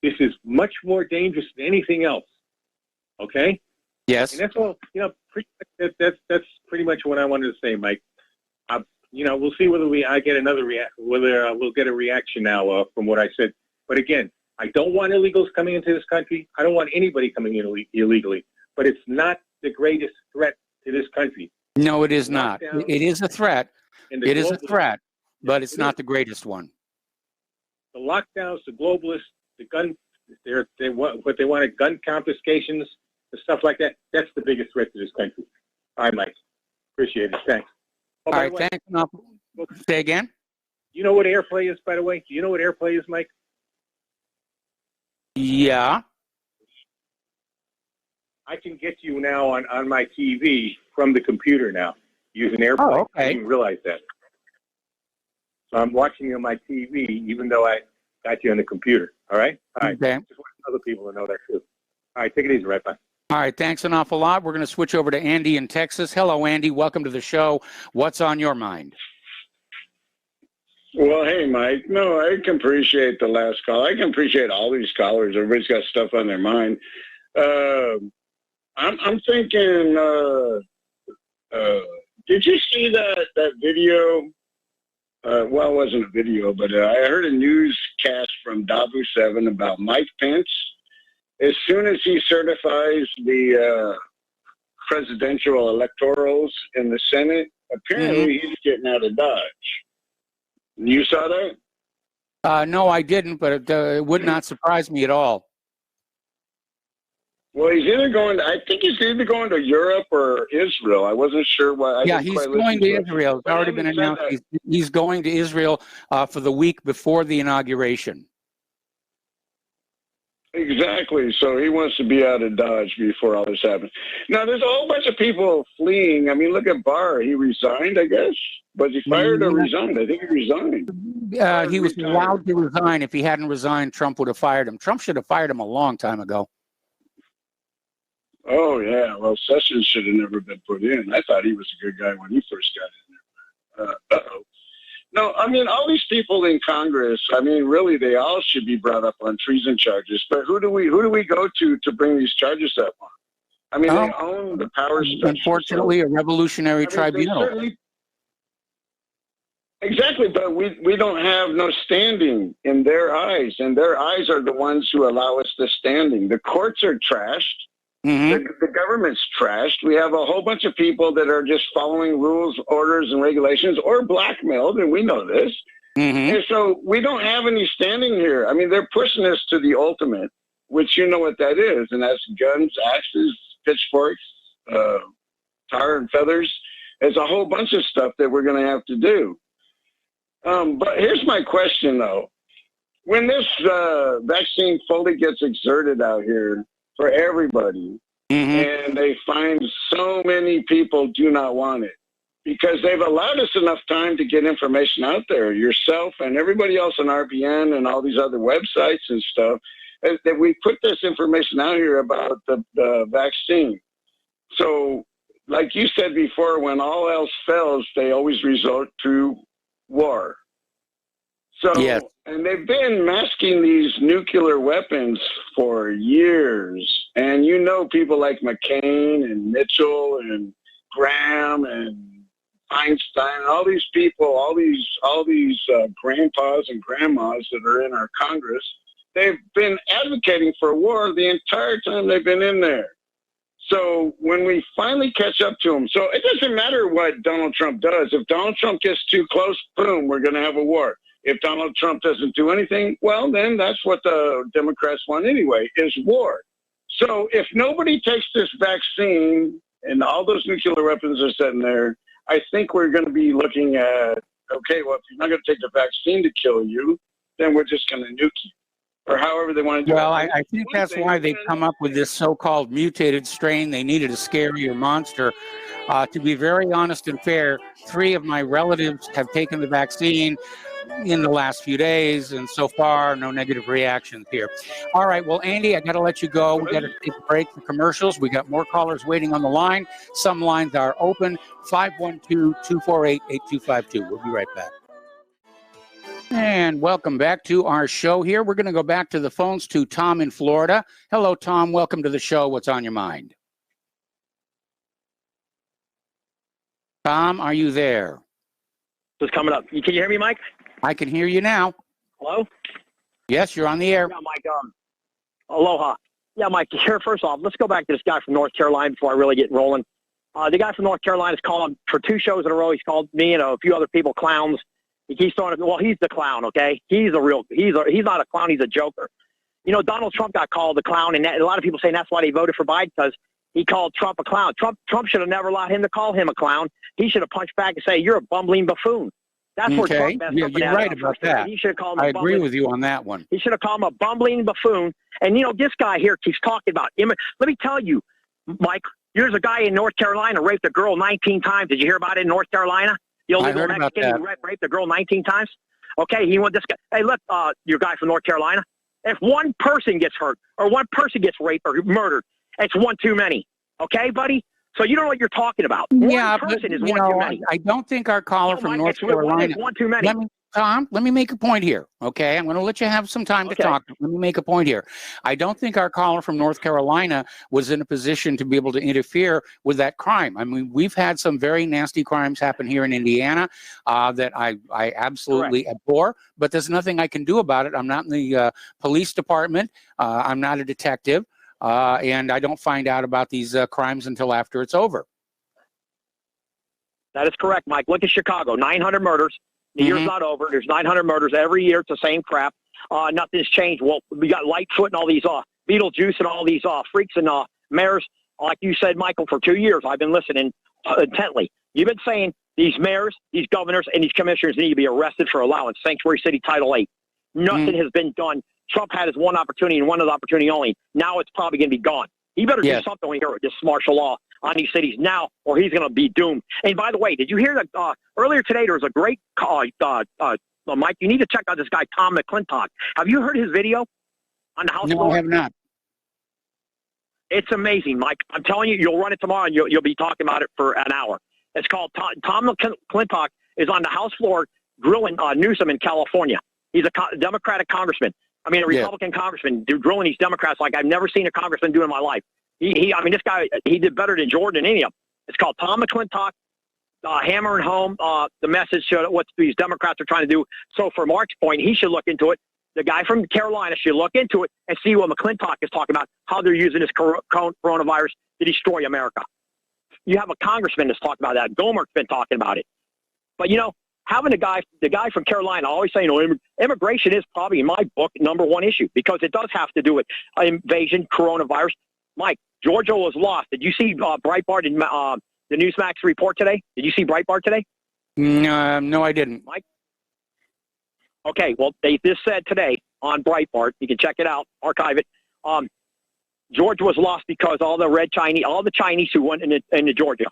This is much more dangerous than anything else. Okay? Yes. And that's all, you know, that's pretty much what I wanted to say, Mike. You know, we'll see whether I get another whether we'll get a reaction now from what I said. But again, I don't want illegals coming into this country. I don't want anybody coming in illegally. But it's not the greatest threat to this country. No, it is not. It is a threat. It is a threat, but it's not the greatest one. The lockdowns, the globalists, the gun, what they wanted, gun confiscations, the stuff like that. That's the biggest threat to this country. All right, Mike. Appreciate it. Thanks. All right, thanks. Say again? You know what AirPlay is, by the way? Do you know what AirPlay is, Mike? Yeah. I can get you now on my TV from the computer now using AirPlay. Oh, okay. I didn't realize that. So I'm watching you on my TV, even though I got you on the computer. All right? All right. Okay. Just want other people to know that too. All right, take it easy. Right, bye. All right, thanks an awful lot. We're going to switch over to Andy in Texas. Hello, Andy. Welcome to the show. What's on your mind? Well, hey, Mike. No, I can appreciate the last call. I can appreciate all these callers. Everybody's got stuff on their mind. I'm thinking, did you see that video? Well, it wasn't a video, but I heard a newscast from Davos 7 about Mike Pence. As soon as he certifies the presidential electorals in the Senate, apparently he's getting out of Dodge. You saw that? No, I didn't, but it would not surprise me at all. Well, I think he's either going to Europe or Israel. I wasn't sure what. He's going to Israel. It's already been announced. He's going to Israel for the week before the inauguration. Exactly. So he wants to be out of Dodge before all this happens. Now, there's a whole bunch of people fleeing. I mean, look at Barr. He resigned, I guess. Was he fired or resigned? I think he resigned. He was allowed to resign. If he hadn't resigned, Trump would have fired him. Trump should have fired him a long time ago. Oh, yeah. Well, Sessions should have never been put in. I thought he was a good guy when he first got in there. No, I mean, all these people in Congress, I mean, really, they all should be brought up on treason charges. But who do we go to bring these charges up on? I mean, they own the power structure. Unfortunately, a revolutionary tribunal. Exactly, but we don't have no standing in their eyes, and their eyes are the ones who allow us the standing. The courts are trashed. The government's trashed. We have a whole bunch of people that are just following rules, orders, and regulations, or blackmailed, and we know this. And so we don't have any standing here. I mean, they're pushing us to the ultimate, which you know what that is, and that's guns, axes, pitchforks, tar and feathers. There's a whole bunch of stuff that we're going to have to do. But here's my question, though. When this vaccine fully gets exerted out here, for everybody, and they find so many people do not want it because they've allowed us enough time to get information out there, yourself and everybody else on RBN and all these other websites and stuff, that we put this information out here about the vaccine. So, like you said before, when all else fails, they always resort to war. So, And they've been masking these nuclear weapons for years. And you know, people like McCain and Mitchell and Graham and Einstein, all these people, all these grandpas and grandmas that are in our Congress, they've been advocating for war the entire time they've been in there. So when we finally catch up to them, so it doesn't matter what Donald Trump does. If Donald Trump gets too close, boom, we're going to have a war. If Donald Trump doesn't do anything, well, then that's what the Democrats want anyway, is war. So if nobody takes this vaccine and all those nuclear weapons are sitting there, I think we're going to be looking at, okay, well, if you're not going to take the vaccine to kill you, then we're just going to nuke you. Or however they want to do it. Well, I think that's why they've come up with this so-called mutated strain. They needed a scarier monster. To be very honest and fair, 3 of my relatives have taken the vaccine in the last few days, and so far, no negative reactions here. All right, well, Andy, I got to let you go. We got to take a break for commercials. We got more callers waiting on the line. Some lines are open. 512-248-8252. We'll be right back. And welcome back to our show here. We're going to go back to the phones to Tom in Florida. Hello, Tom. Welcome to the show. What's on your mind? Tom, are you there? What's coming up? Can you hear me, Mike? I can hear you now. Hello? Yes, you're on the air. Yeah, Mike. Aloha. Yeah, Mike, here, first off, let's go back to this guy from North Carolina before I really get rolling. The guy from North Carolina has called for 2 shows in a row. He's called me and a few other people clowns. He keeps throwing it. Well, he's the clown, okay? He's not a clown. He's a joker. You know, Donald Trump got called the clown, and a lot of people saying that's why they voted for Biden, because he called Trump a clown. Trump should have never allowed him to call him a clown. He should have punched back and say, "You're a bumbling buffoon." That's where Trump messed up. You're right about that. He should have called him I agree with you on that one. He should have called him a bumbling buffoon. And, you know, this guy here keeps talking about him. Let me tell you, Mike, there's a guy in North Carolina raped a girl 19 times. Did you hear about it in North Carolina? The illegal Mexican raped a girl 19 times. Okay, he went this guy. Hey, look, your guy from North Carolina. If one person gets hurt or one person gets raped or murdered, it's one too many. Okay, buddy? So you don't know what you're talking about. Yeah, but, you know, I don't think our caller from North Carolina. One too many. Tom, let me make a point here, okay? I'm going to let you have some time to talk. Let me make a point here. I don't think our caller from North Carolina was in a position to be able to interfere with that crime. I mean, we've had some very nasty crimes happen here in Indiana that I absolutely abhor, but there's nothing I can do about it. I'm not in the police department. I'm not a detective, and I don't find out about these crimes until after it's over. That is correct, Mike. Look at Chicago, 900 murders. The year's not over. There's 900 murders every year. It's the same crap. Nothing's changed. Well, we got Lightfoot and all these Beetlejuice and all these freaks and mayors. Like you said, Michael, for 2 years, I've been listening intently. You've been saying these mayors, these governors, and these commissioners need to be arrested for allowance. Sanctuary City Title 8. Nothing has been done. Trump had his one opportunity and one opportunity only. Now it's probably going to be gone. He better do something when he hears this martial law on these cities now, or he's going to be doomed. And by the way, did you hear that earlier today there was a great call, Mike, you need to check out this guy, Tom McClintock. Have you heard his video on the House floor? No, I have not. It's amazing, Mike. I'm telling you, you'll run it tomorrow, and you'll be talking about it for an hour. It's called Tom McClintock is on the House floor grilling Newsom in California. He's a Democratic congressman. I mean, a Republican congressman drilling these Democrats like I've never seen a congressman do in my life. I mean, this guy, he did better than Jordan and any of them. It's called Tom McClintock, hammering home the message to what these Democrats are trying to do. So for Mark's point, he should look into it. The guy from Carolina should look into it and see what McClintock is talking about, how they're using this coronavirus to destroy America. You have a congressman that's talking about that. Gohmert's been talking about it. But, you know, having the guy from Carolina always saying, immigration is probably, in my book, #1 issue because it does have to do with invasion, coronavirus. Mike, Georgia was lost. Did you see Breitbart in the Newsmax report today? Did you see Breitbart today? No, I didn't. Mike? Okay, well, they just said today on Breitbart, you can check it out, archive it, Georgia was lost because all the Chinese who went into Georgia,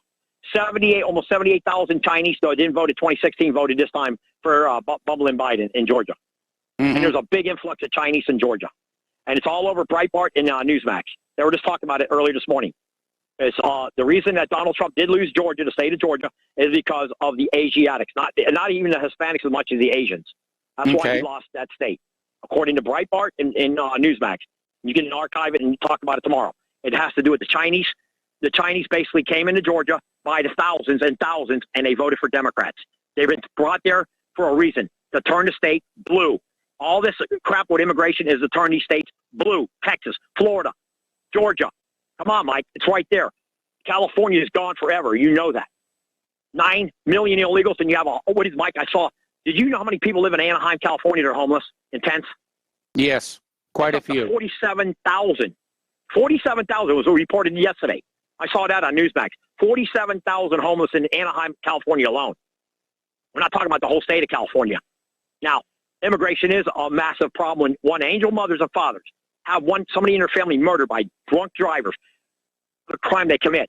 almost 78,000 Chinese, though didn't vote in 2016, voted this time for bumbling Biden in Georgia. And there's a big influx of Chinese in Georgia. And it's all over Breitbart and Newsmax. They were just talking about it earlier this morning. It's the reason that Donald Trump did lose Georgia, the state of Georgia, is because of the Asiatics, not even the Hispanics as much as the Asians. That's why he lost that state, according to Breitbart and Newsmax. You can archive it and talk about it tomorrow. It has to do with the Chinese. The Chinese basically came into Georgia by the thousands and thousands, and they voted for Democrats. They've been brought there for a reason, to turn the state blue. All this crap with immigration is to turn these states blue. Texas, Florida, Georgia. Come on, Mike. It's right there. California is gone forever. You know that. 9 million illegals, and you have what is, Mike? I saw. Did you know how many people live in Anaheim, California that are homeless in tents? Yes, quite a few. 47,000. 47,000 was reported yesterday. I saw that on Newsmax. 47,000 homeless in Anaheim, California alone. We're not talking about the whole state of California. Now, immigration is a massive problem when angel mothers and fathers have somebody in their family murdered by drunk drivers, the crime they commit.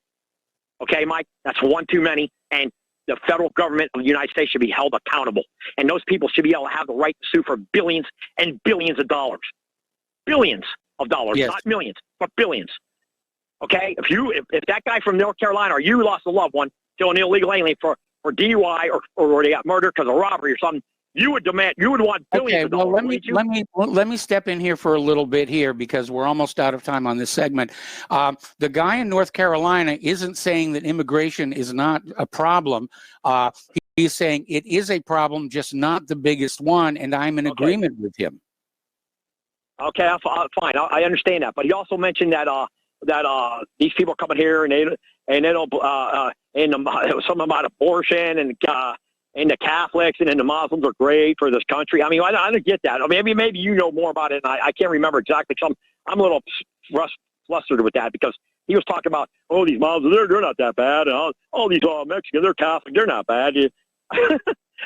Okay, Mike? That's one too many, and the federal government of the United States should be held accountable. And those people should be able to have the right to sue for billions and billions of dollars. Billions of dollars, yes. Not millions, but billions. Okay? If that guy from North Carolina or you lost a loved one to an illegal alien for DUI or they got murdered because of robbery or something, you would want billions of dollars. Okay, well, let me step in here for a little bit here because we're almost out of time on this segment. The guy in North Carolina isn't saying that immigration is not a problem. He's saying it is a problem, just not the biggest one, and I'm in agreement with him. Okay, fine. I understand that. But he also mentioned that these people are coming here and it'll something about abortion and the Catholics and then the Muslims are great for this country. I mean, I don't get that. I mean, maybe you know more about it, and I can't remember exactly. I'm a little flustered with that because he was talking about, these Muslims, they're not that bad. And all these Mexicans, they're Catholic, they're not bad.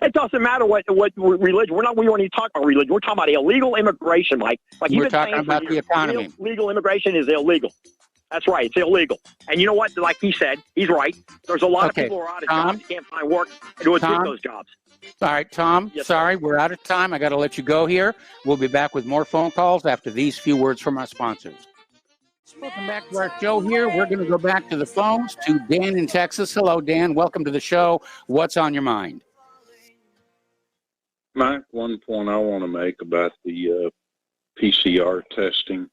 It doesn't matter what religion. We weren't even talking about religion. We're talking about illegal immigration, Mike. Like we're talking about the economy. Legal immigration is illegal. That's right. It's illegal. And you know what? Like he said, he's right. There's a lot of people who are out of jobs, can't find work, and who would take those jobs. All right, Tom, yes, sorry, we're out of time. I got to let you go here. We'll be back with more phone calls after these few words from our sponsors. Welcome back to our show here. We're going to go back to the phones to Dan in Texas. Hello, Dan. Welcome to the show. What's on your mind? Mike, one point I want to make about the PCR testing.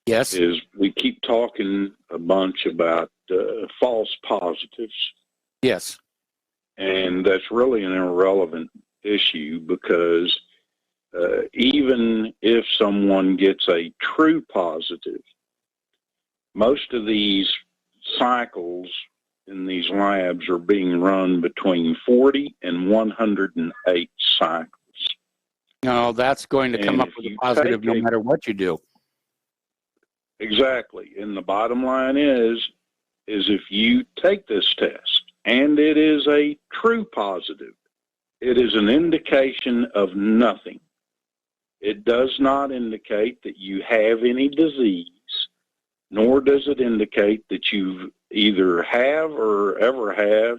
Yes. Is we keep talking a bunch about false positives. Yes. And that's really an irrelevant issue because even if someone gets a true positive, most of these cycles in these labs are being run between 40 and 108 cycles. No, that's going to come up with a positive no matter what you do. Exactly. And the bottom line is if you take this test and it is a true positive, it is an indication of nothing. It does not indicate that you have any disease, nor does it indicate that you either have or ever have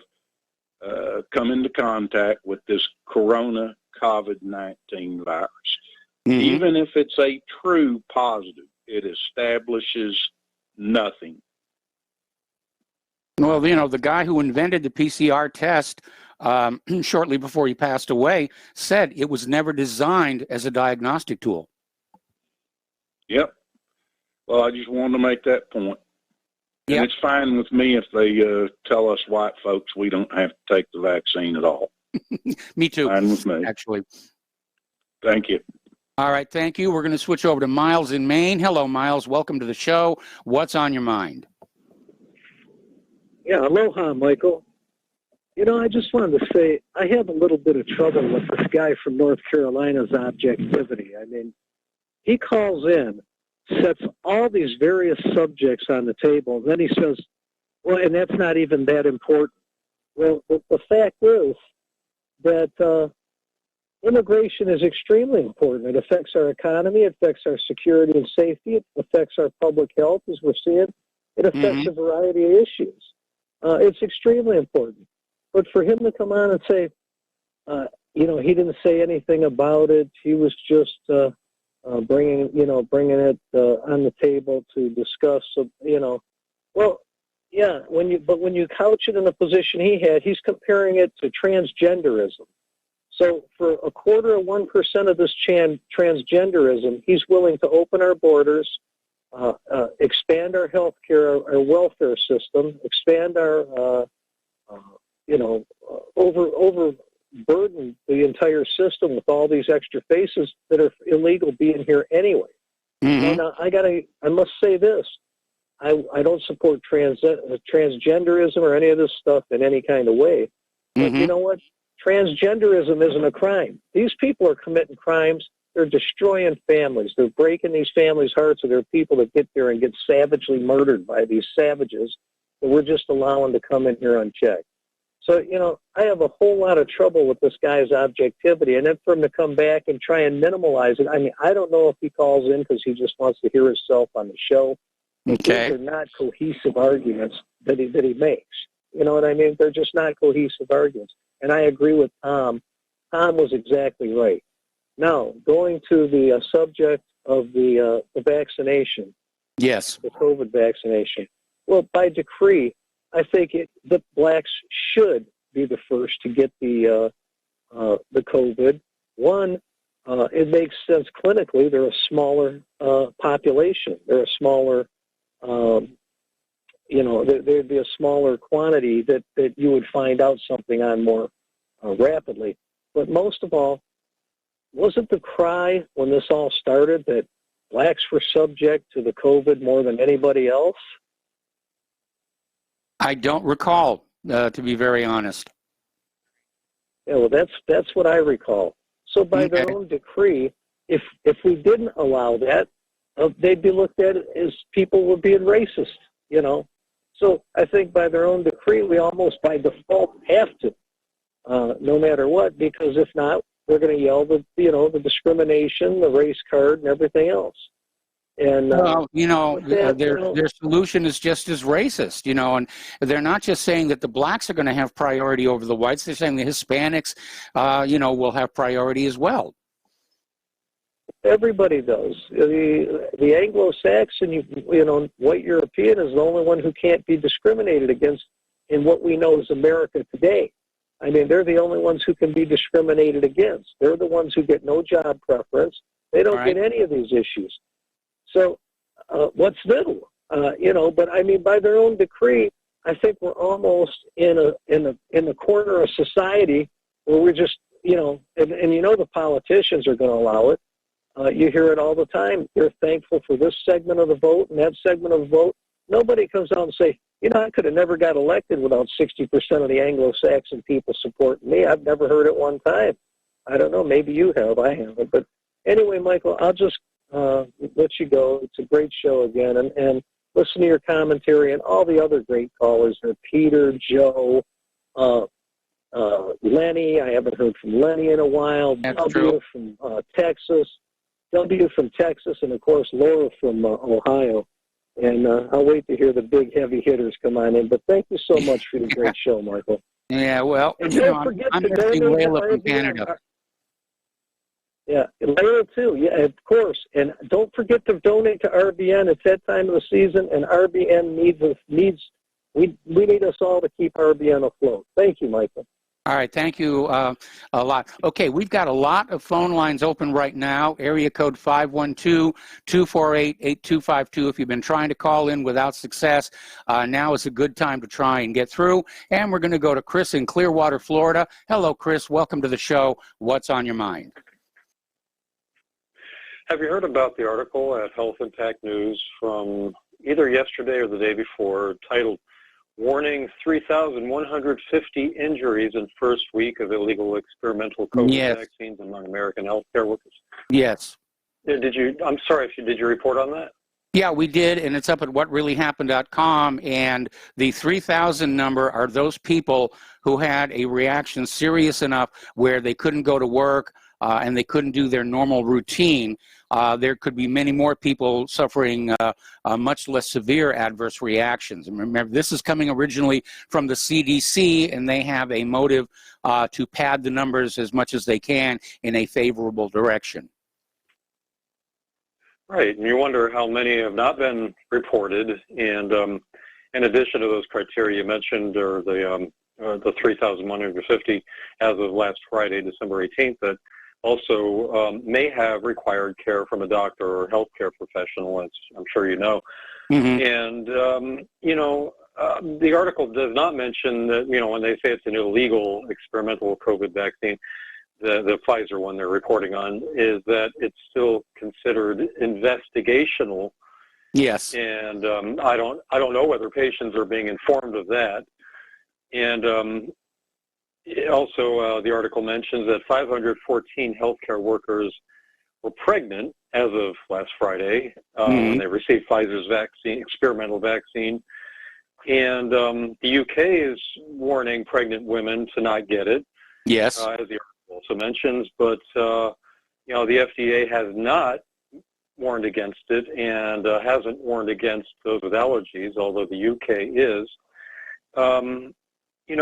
come into contact with this corona COVID-19 virus. Mm-hmm. Even if it's a true positive, it establishes nothing. Well, you know, the guy who invented the PCR test shortly before he passed away said it was never designed as a diagnostic tool. Yep. Well, I just wanted to make that point. And yep. It's fine with me if they tell us white folks we don't have to take the vaccine at all. Me too. Fine with me. Actually. Thank you. All right, thank you. We're going to switch over to Miles in Maine. Hello, Miles. Welcome to the show. What's on your mind? Yeah, aloha, Michael. You know, I just wanted to say I have a little bit of trouble with this guy from North Carolina's objectivity. I mean, he calls in, sets all these various subjects on the table, and then he says, well, and that's not even that important. Well, the fact is that immigration is extremely important. It affects our economy, it affects our security and safety, it affects our public health, as we're seeing. It affects a variety of issues. It's extremely important. But for him to come on and say, you know, he didn't say anything about it, he was just bringing it on the table to discuss, you know, well, yeah, when you couch it in the position he had, he's comparing it to transgenderism. So for 0.25% of this transgenderism, he's willing to open our borders, expand our health care, our welfare system, expand our, overburden the entire system with all these extra faces that are illegal being here anyway. Mm-hmm. Now, I must say this. I don't support transgenderism or any of this stuff in any kind of way. But Mm-hmm. you know what? Transgenderism isn't a crime. These people are committing crimes. They're destroying families. They're breaking these families' hearts. So there are people that get there and get savagely murdered by these savages that we're just allowing to come in here unchecked. So, I have a whole lot of trouble with this guy's objectivity. And then for him to come back and try and minimalize it, I mean, I don't know if he calls in because he just wants to hear himself on the show. But Okay. these are not cohesive arguments that he makes. You know what I mean? They're just not cohesive arguments. And I agree with Tom. Tom was exactly right. Now, going to the subject of the vaccination. Yes. The COVID vaccination. Well, by decree, I think the blacks should be the first to get the COVID. One, it makes sense clinically. They're a smaller population. They're a smaller, there'd be a smaller quantity that you would find out something on more rapidly. But most of all, wasn't the cry when this all started that blacks were subject to the COVID more than anybody else? I don't recall, to be very honest. Yeah, well, that's what I recall. So by their own decree, if we didn't allow that, they'd be looked at as people were being racist, So I think by their own decree, we almost by default have to, no matter what, because if not, they're going to yell the discrimination, the race card, and everything else. And their solution is just as racist, and they're not just saying that the blacks are going to have priority over the whites. They're saying the Hispanics, will have priority as well. Everybody does. The Anglo-Saxon, white European is the only one who can't be discriminated against in what we know as America today. I mean, they're the only ones who can be discriminated against. They're the ones who get no job preference. They don't get any of these issues. So what's middle? But I mean, by their own decree, I think we're almost in the corner of society where we're just, and the politicians are going to allow it. You hear it all the time. They're thankful for this segment of the vote and that segment of the vote. Nobody comes out and say, I could have never got elected without 60% of the Anglo-Saxon people supporting me. I've never heard it one time. I don't know. Maybe you have. I haven't. But anyway, Michael, I'll just let you go. It's a great show again. And listen to your commentary and all the other great callers. Peter, Joe, Lenny. I haven't heard from Lenny in a while. W from Texas. W from Texas. And, of course, Laura from Ohio. And I'll wait to hear the big heavy hitters come on in. But thank you so much for the great show, Michael. Yeah, well, and don't forget I'm to donate to Layla from RBN. Canada. Yeah, Layla too. Yeah, of course. And don't forget to donate to RBN. It's that time of the season, and RBN we need us all to keep RBN afloat. Thank you, Michael. All right, thank you a lot. Okay, we've got a lot of phone lines open right now. Area code 512-248-8252. If you've been trying to call in without success, now is a good time to try and get through. And we're going to go to Chris in Clearwater, Florida. Hello, Chris. Welcome to the show. What's on your mind? Have you heard about the article at Health Impact News from either yesterday or the day before titled Warning 3,150 Injuries in First Week of Illegal Experimental COVID Vaccines Among American Healthcare Workers? Yes. Did you report on that? Yeah, we did, and it's up at whatreallyhappened.com, and the 3,000 number are those people who had a reaction serious enough where they couldn't go to work and they couldn't do their normal routine. There could be many more people suffering much less severe adverse reactions. And remember, this is coming originally from the CDC, and they have a motive to pad the numbers as much as they can in a favorable direction. Right, and you wonder how many have not been reported. And in addition to those criteria you mentioned, are the the 3,150 as of last Friday, December 18th, that also may have required care from a doctor or healthcare professional, as I'm sure you know. And, the article does not mention that, when they say it's an illegal experimental COVID vaccine, the Pfizer one they're reporting on, is that it's still considered investigational. Yes. And I don't know whether patients are being informed of that. And also, the article mentions that 514 healthcare workers were pregnant as of last Friday when they received Pfizer's vaccine, experimental vaccine. And the UK is warning pregnant women to not get it. Yes. As the article also mentions, but the FDA has not warned against it and hasn't warned against those with allergies, although the UK is. And in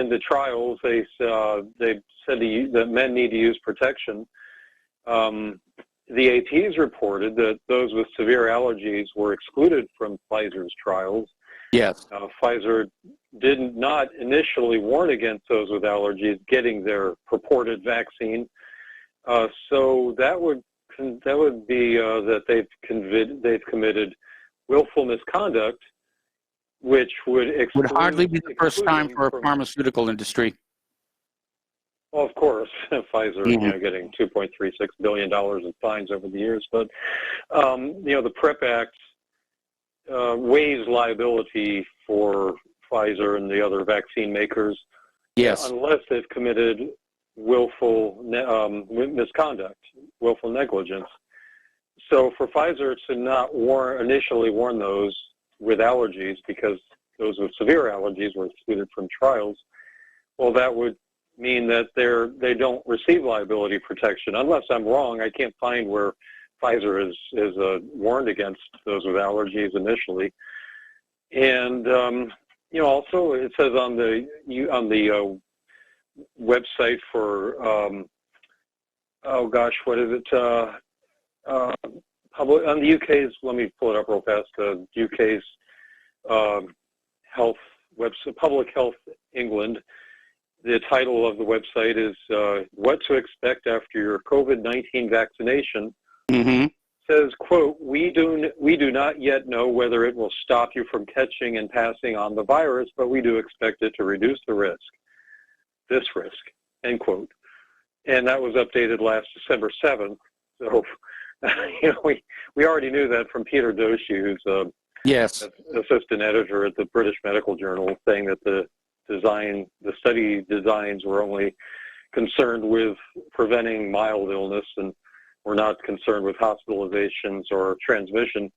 the trials, they said that men need to use protection. The AP's reported that those with severe allergies were excluded from Pfizer's trials. Yes. Pfizer did not initially warn against those with allergies getting their purported vaccine. So that would be that they've committed willful misconduct, which would hardly be the first time for a pharmaceutical industry. Well, of course, Pfizer, getting $2.36 billion in fines over the years. But, the PrEP Act waives liability for Pfizer and the other vaccine makers unless they've committed willful misconduct, willful negligence. So for Pfizer to not initially warn those with allergies, because those with severe allergies were excluded from trials, well, that would mean that they don't receive liability protection. Unless I'm wrong, I can't find where Pfizer is warned against those with allergies initially. And also it says on the website for what is it? Public on the UK's. Let me pull it up real fast. The UK's health website, Public Health England. The title of the website is "What to Expect After Your COVID-19 Vaccination." Says, quote, we do not yet know whether it will stop you from catching and passing on the virus, but we do expect it to reduce the risk, this risk, end quote. And that was updated last December 7th. So, we already knew that from Peter Doshi, who's assistant editor at the British Medical Journal, saying that the study designs were only concerned with preventing mild illness and were not concerned with hospitalizations or transmission.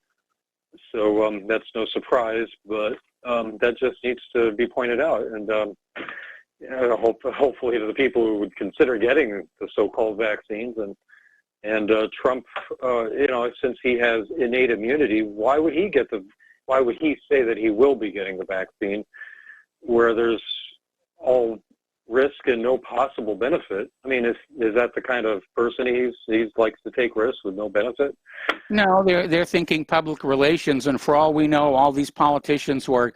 So that's no surprise, but that just needs to be pointed out. And hopefully to the people who would consider getting the so-called vaccines. And Trump, since he has innate immunity, why would he say that he will be getting the vaccine where there's all risk and no possible benefit? I mean, is that the kind of person he likes to take risks with no benefit? No, they're thinking public relations, and for all we know, all these politicians who are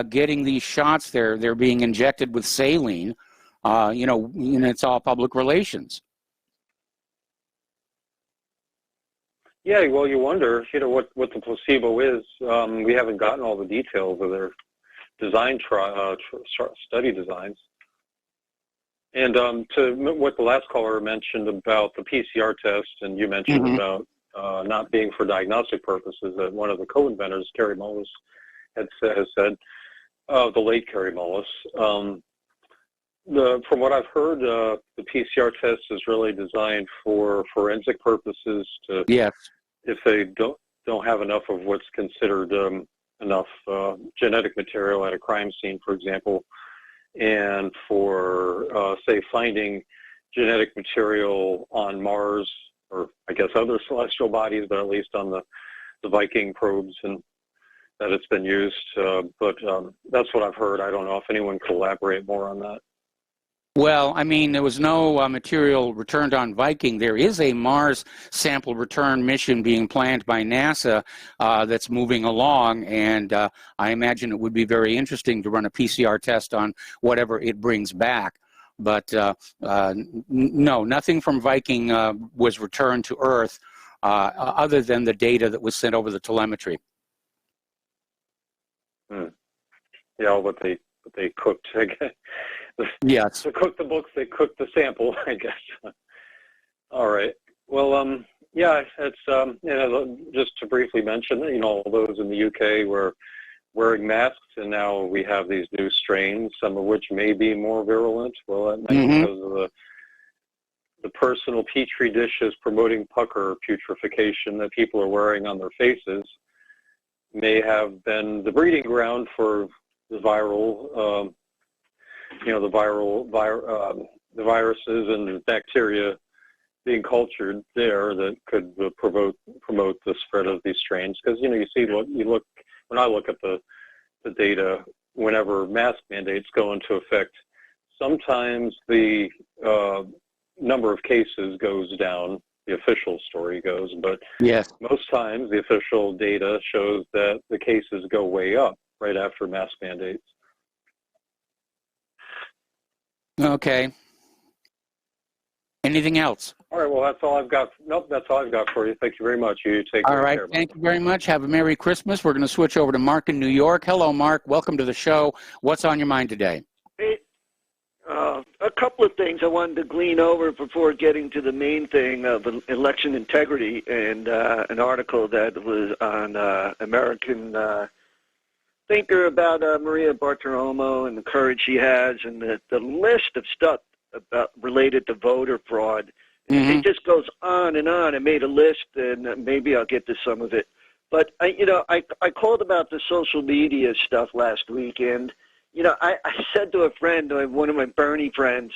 getting these shots, they're being injected with saline. It's all public relations. Yeah, well, you wonder, what the placebo is. We haven't gotten all the details of their design study designs. And to what the last caller mentioned about the PCR test, and you mentioned about not being for diagnostic purposes, that one of the co-inventors, Kary Mullis, has said, the late Kary Mullis. From what I've heard, the PCR test is really designed for forensic purposes. If they don't have enough of what's considered enough genetic material at a crime scene, for example, and for, say, finding genetic material on Mars, or I guess other celestial bodies, but at least on the Viking probes, and that it's been used. But that's what I've heard. I don't know if anyone could elaborate more on that. Well, I mean, there was no material returned on Viking. There is a Mars sample return mission being planned by NASA that's moving along, and I imagine it would be very interesting to run a PCR test on whatever it brings back. But no, nothing from Viking was returned to Earth other than the data that was sent over the telemetry. Yeah, what they cooked, I guess. Yes. To cook the books, they cooked the sample, I guess. All right. Well, yeah, it's just to briefly mention, all those in the UK were wearing masks, and now we have these new strains, some of which may be more virulent. Well, that might be because of the personal petri dishes promoting pucker putrefaction that people are wearing on their faces may have been the breeding ground for the viral, the viruses and the bacteria being cultured there that could promote the spread of these strains. Because you see when I look at the data, whenever mask mandates go into effect, sometimes the number of cases goes down. The official story goes, but yes, most times the official data shows that the cases go way up right after mask mandates. Okay. Anything else? All right. Well, that's all I've got. Nope, that's all I've got for you. Thank you very much. You take all right. care. Thank you very much. Have a Merry Christmas. We're going to switch over to Mark in New York. Hello, Mark. Welcome to the show. What's on your mind today? Hey, a couple of things I wanted to glean over before getting to the main thing of election integrity, and an article that was on American Thinker about Maria Bartiromo and the courage she has, and the list of stuff about related to voter fraud. It just goes on and on. I made a list, and maybe I'll get to some of it. But I called about the social media stuff last weekend. I said to a friend, one of my Bernie friends,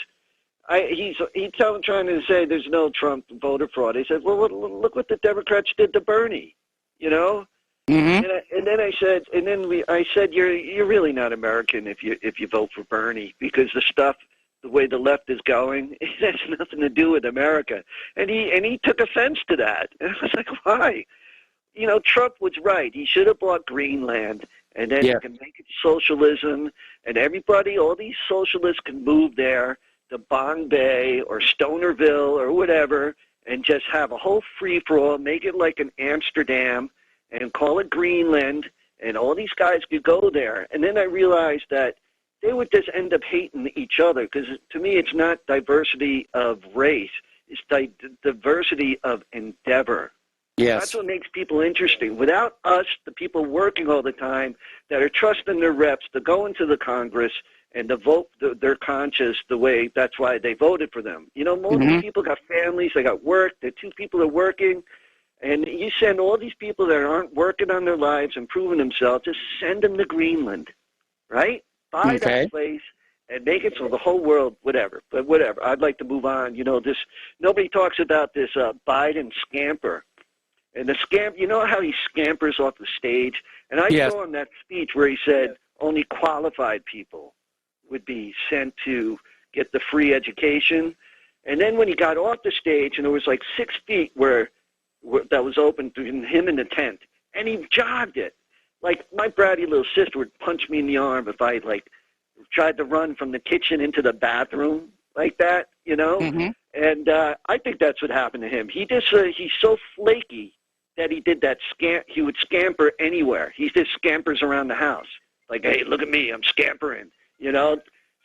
he's trying to say there's no Trump voter fraud. I said, well, look what the Democrats did to Bernie, And then I said, you're really not American if you vote for Bernie, because the way the left is going, it has nothing to do with America. And he took offense to that. And I was like, why? Trump was right. He should have bought Greenland, and then you can make it socialism, and all these socialists can move there to Bong Bay or Stonerville or whatever, and just have a whole free-for-all, make it like an Amsterdam, and call it Greenland, and all these guys could go there. And then I realized that they would just end up hating each other, because to me it's not diversity of race, it's diversity of endeavor. Yes. That's what makes people interesting. Without us, the people working all the time that are trusting their reps to go into the Congress and to vote their conscience the way, that's why they voted for them. Most people got families, they got work, the two people are working, and you send all these people that aren't working on their lives and proving themselves, just send them to Greenland, right? Buy that place and make it so the whole world, whatever. But whatever, I'd like to move on. Nobody talks about this Biden scamper. And the how he scampers off the stage? And I saw in that speech where he said only qualified people would be sent to get the free education. And then when he got off the stage, and there was like 6 feet where that was open between him and the tent, and he jogged it. Like my bratty little sister would punch me in the arm if I tried to run from the kitchen into the bathroom like that, And I think that's what happened to him. He's so flaky that he did that he would scamper anywhere. He just scampers around the house. Like, hey, look at me, I'm scampering.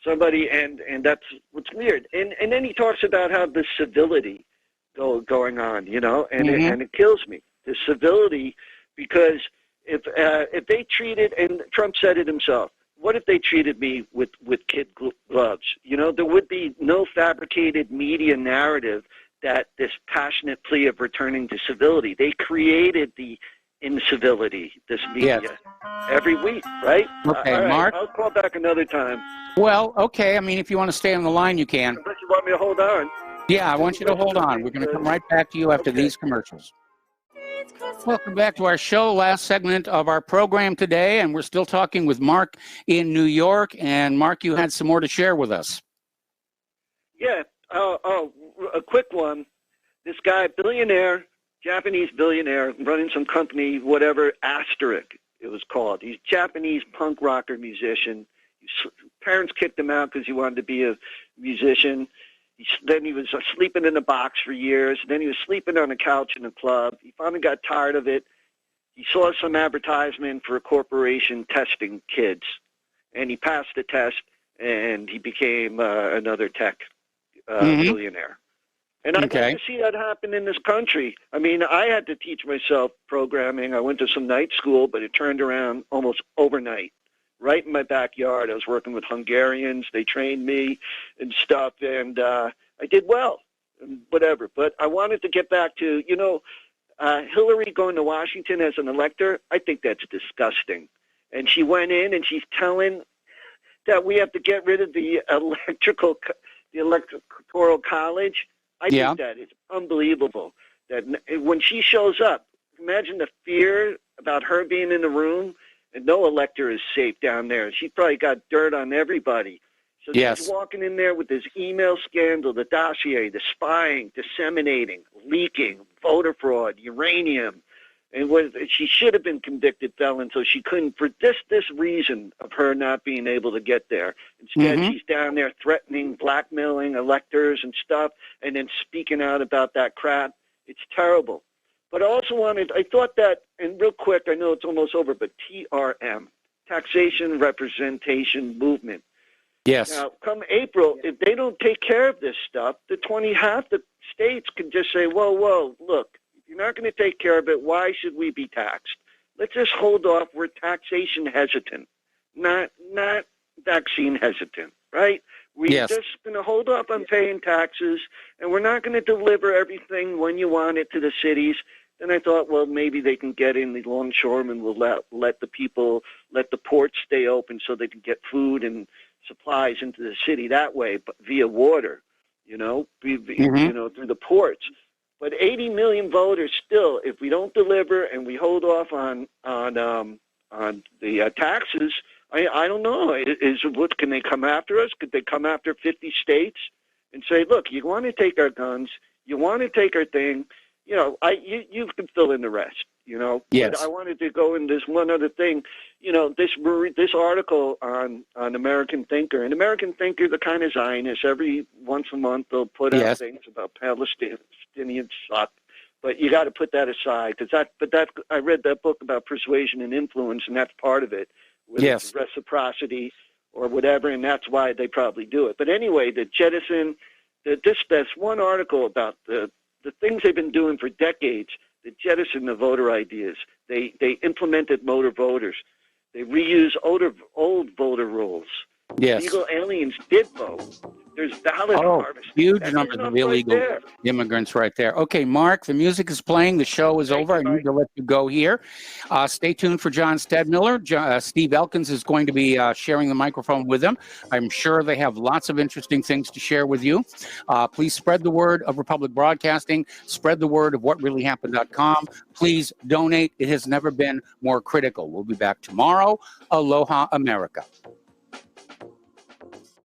Somebody, and that's what's weird. And then he talks about how the civility going on, and it kills me. The civility, because if they treated, and Trump said it himself, what if they treated me with kid gloves? There would be no fabricated media narrative that this passionate plea of returning to civility. They created the incivility, this media, every week, right? Okay, all right, Mark. I'll call back another time. Well, okay. I mean, if you want to stay on the line, you can. Unless you want me to hold on. Yeah, I want you to hold on. We're going to come right back to you after these commercials. Welcome back to our show, last segment of our program today, and we're still talking with Mark in New York. And Mark, you had some more to share with us. Yeah. A quick one. This guy, billionaire, Japanese billionaire, running some company, whatever, Asterisk it was called. He's a Japanese punk rocker musician. His parents kicked him out because he wanted to be a musician. Then he was sleeping in a box for years. Then he was sleeping on a couch in a club. He finally got tired of it. He saw some advertisement for a corporation testing kids, and he passed the test, and he became another tech billionaire. And I'd like to see that happen in this country. I mean, I had to teach myself programming. I went to some night school, but it turned around almost overnight. Right in my backyard. I was working with Hungarians. They trained me and stuff, and I did well, and whatever. But I wanted to get back to, Hillary going to Washington as an elector. I think that's disgusting. And she went in and she's telling that we have to get rid of the electoral college. I think that is unbelievable. That when she shows up, imagine the fear about her being in the room. And no elector is safe down there. She probably got dirt on everybody. So she's walking in there with this email scandal, the dossier, the spying, disseminating, leaking, voter fraud, uranium. And she should have been convicted felon, so she couldn't, for this reason of her not being able to get there. Instead, she's down there threatening, blackmailing electors and stuff, and then speaking out about that crap. It's terrible. But I thought that, and real quick, I know it's almost over, but TRM, Taxation Representation Movement. Yes. Now, come April, if they don't take care of this stuff, half the states can just say, whoa, look, if you're not going to take care of it, why should we be taxed? Let's just hold off. We're taxation hesitant, not vaccine hesitant, right? We're just going to hold off on paying taxes, and we're not going to deliver everything when you want it to the cities. Then I thought, well, maybe they can get in, the longshoremen will let the ports stay open so they can get food and supplies into the city that way, but via water, through the ports. But 80 million voters still, if we don't deliver and we hold off on the taxes, I don't know. Can they come after us? Could they come after 50 states and say, look, you want to take our guns, you want to take our thing, you can fill in the rest, Yes. But I wanted to go in this one other thing, this article on American Thinker. And American Thinker, the kind of Zionists, every once a month they'll put out things about Palestinians suck. But you got to put that aside because I read that book about persuasion and influence, and that's part of it. With reciprocity or whatever, and that's why they probably do it. But anyway, this one article about the things they've been doing for decades, the jettison of voter ideas. They implemented motor voters. They reuse old voter rolls. Yes. Illegal aliens did vote. There's ballot harvesting. Huge numbers of illegal immigrants right there. Okay, Mark, the music is playing. The show is over. I need to let you go here. Stay tuned for John Stedmiller. Steve Elkins is going to be sharing the microphone with them. I'm sure they have lots of interesting things to share with you. Please spread the word of Republic Broadcasting. Spread the word of whatreallyhappened.com. Please donate. It has never been more critical. We'll be back tomorrow. Aloha, America.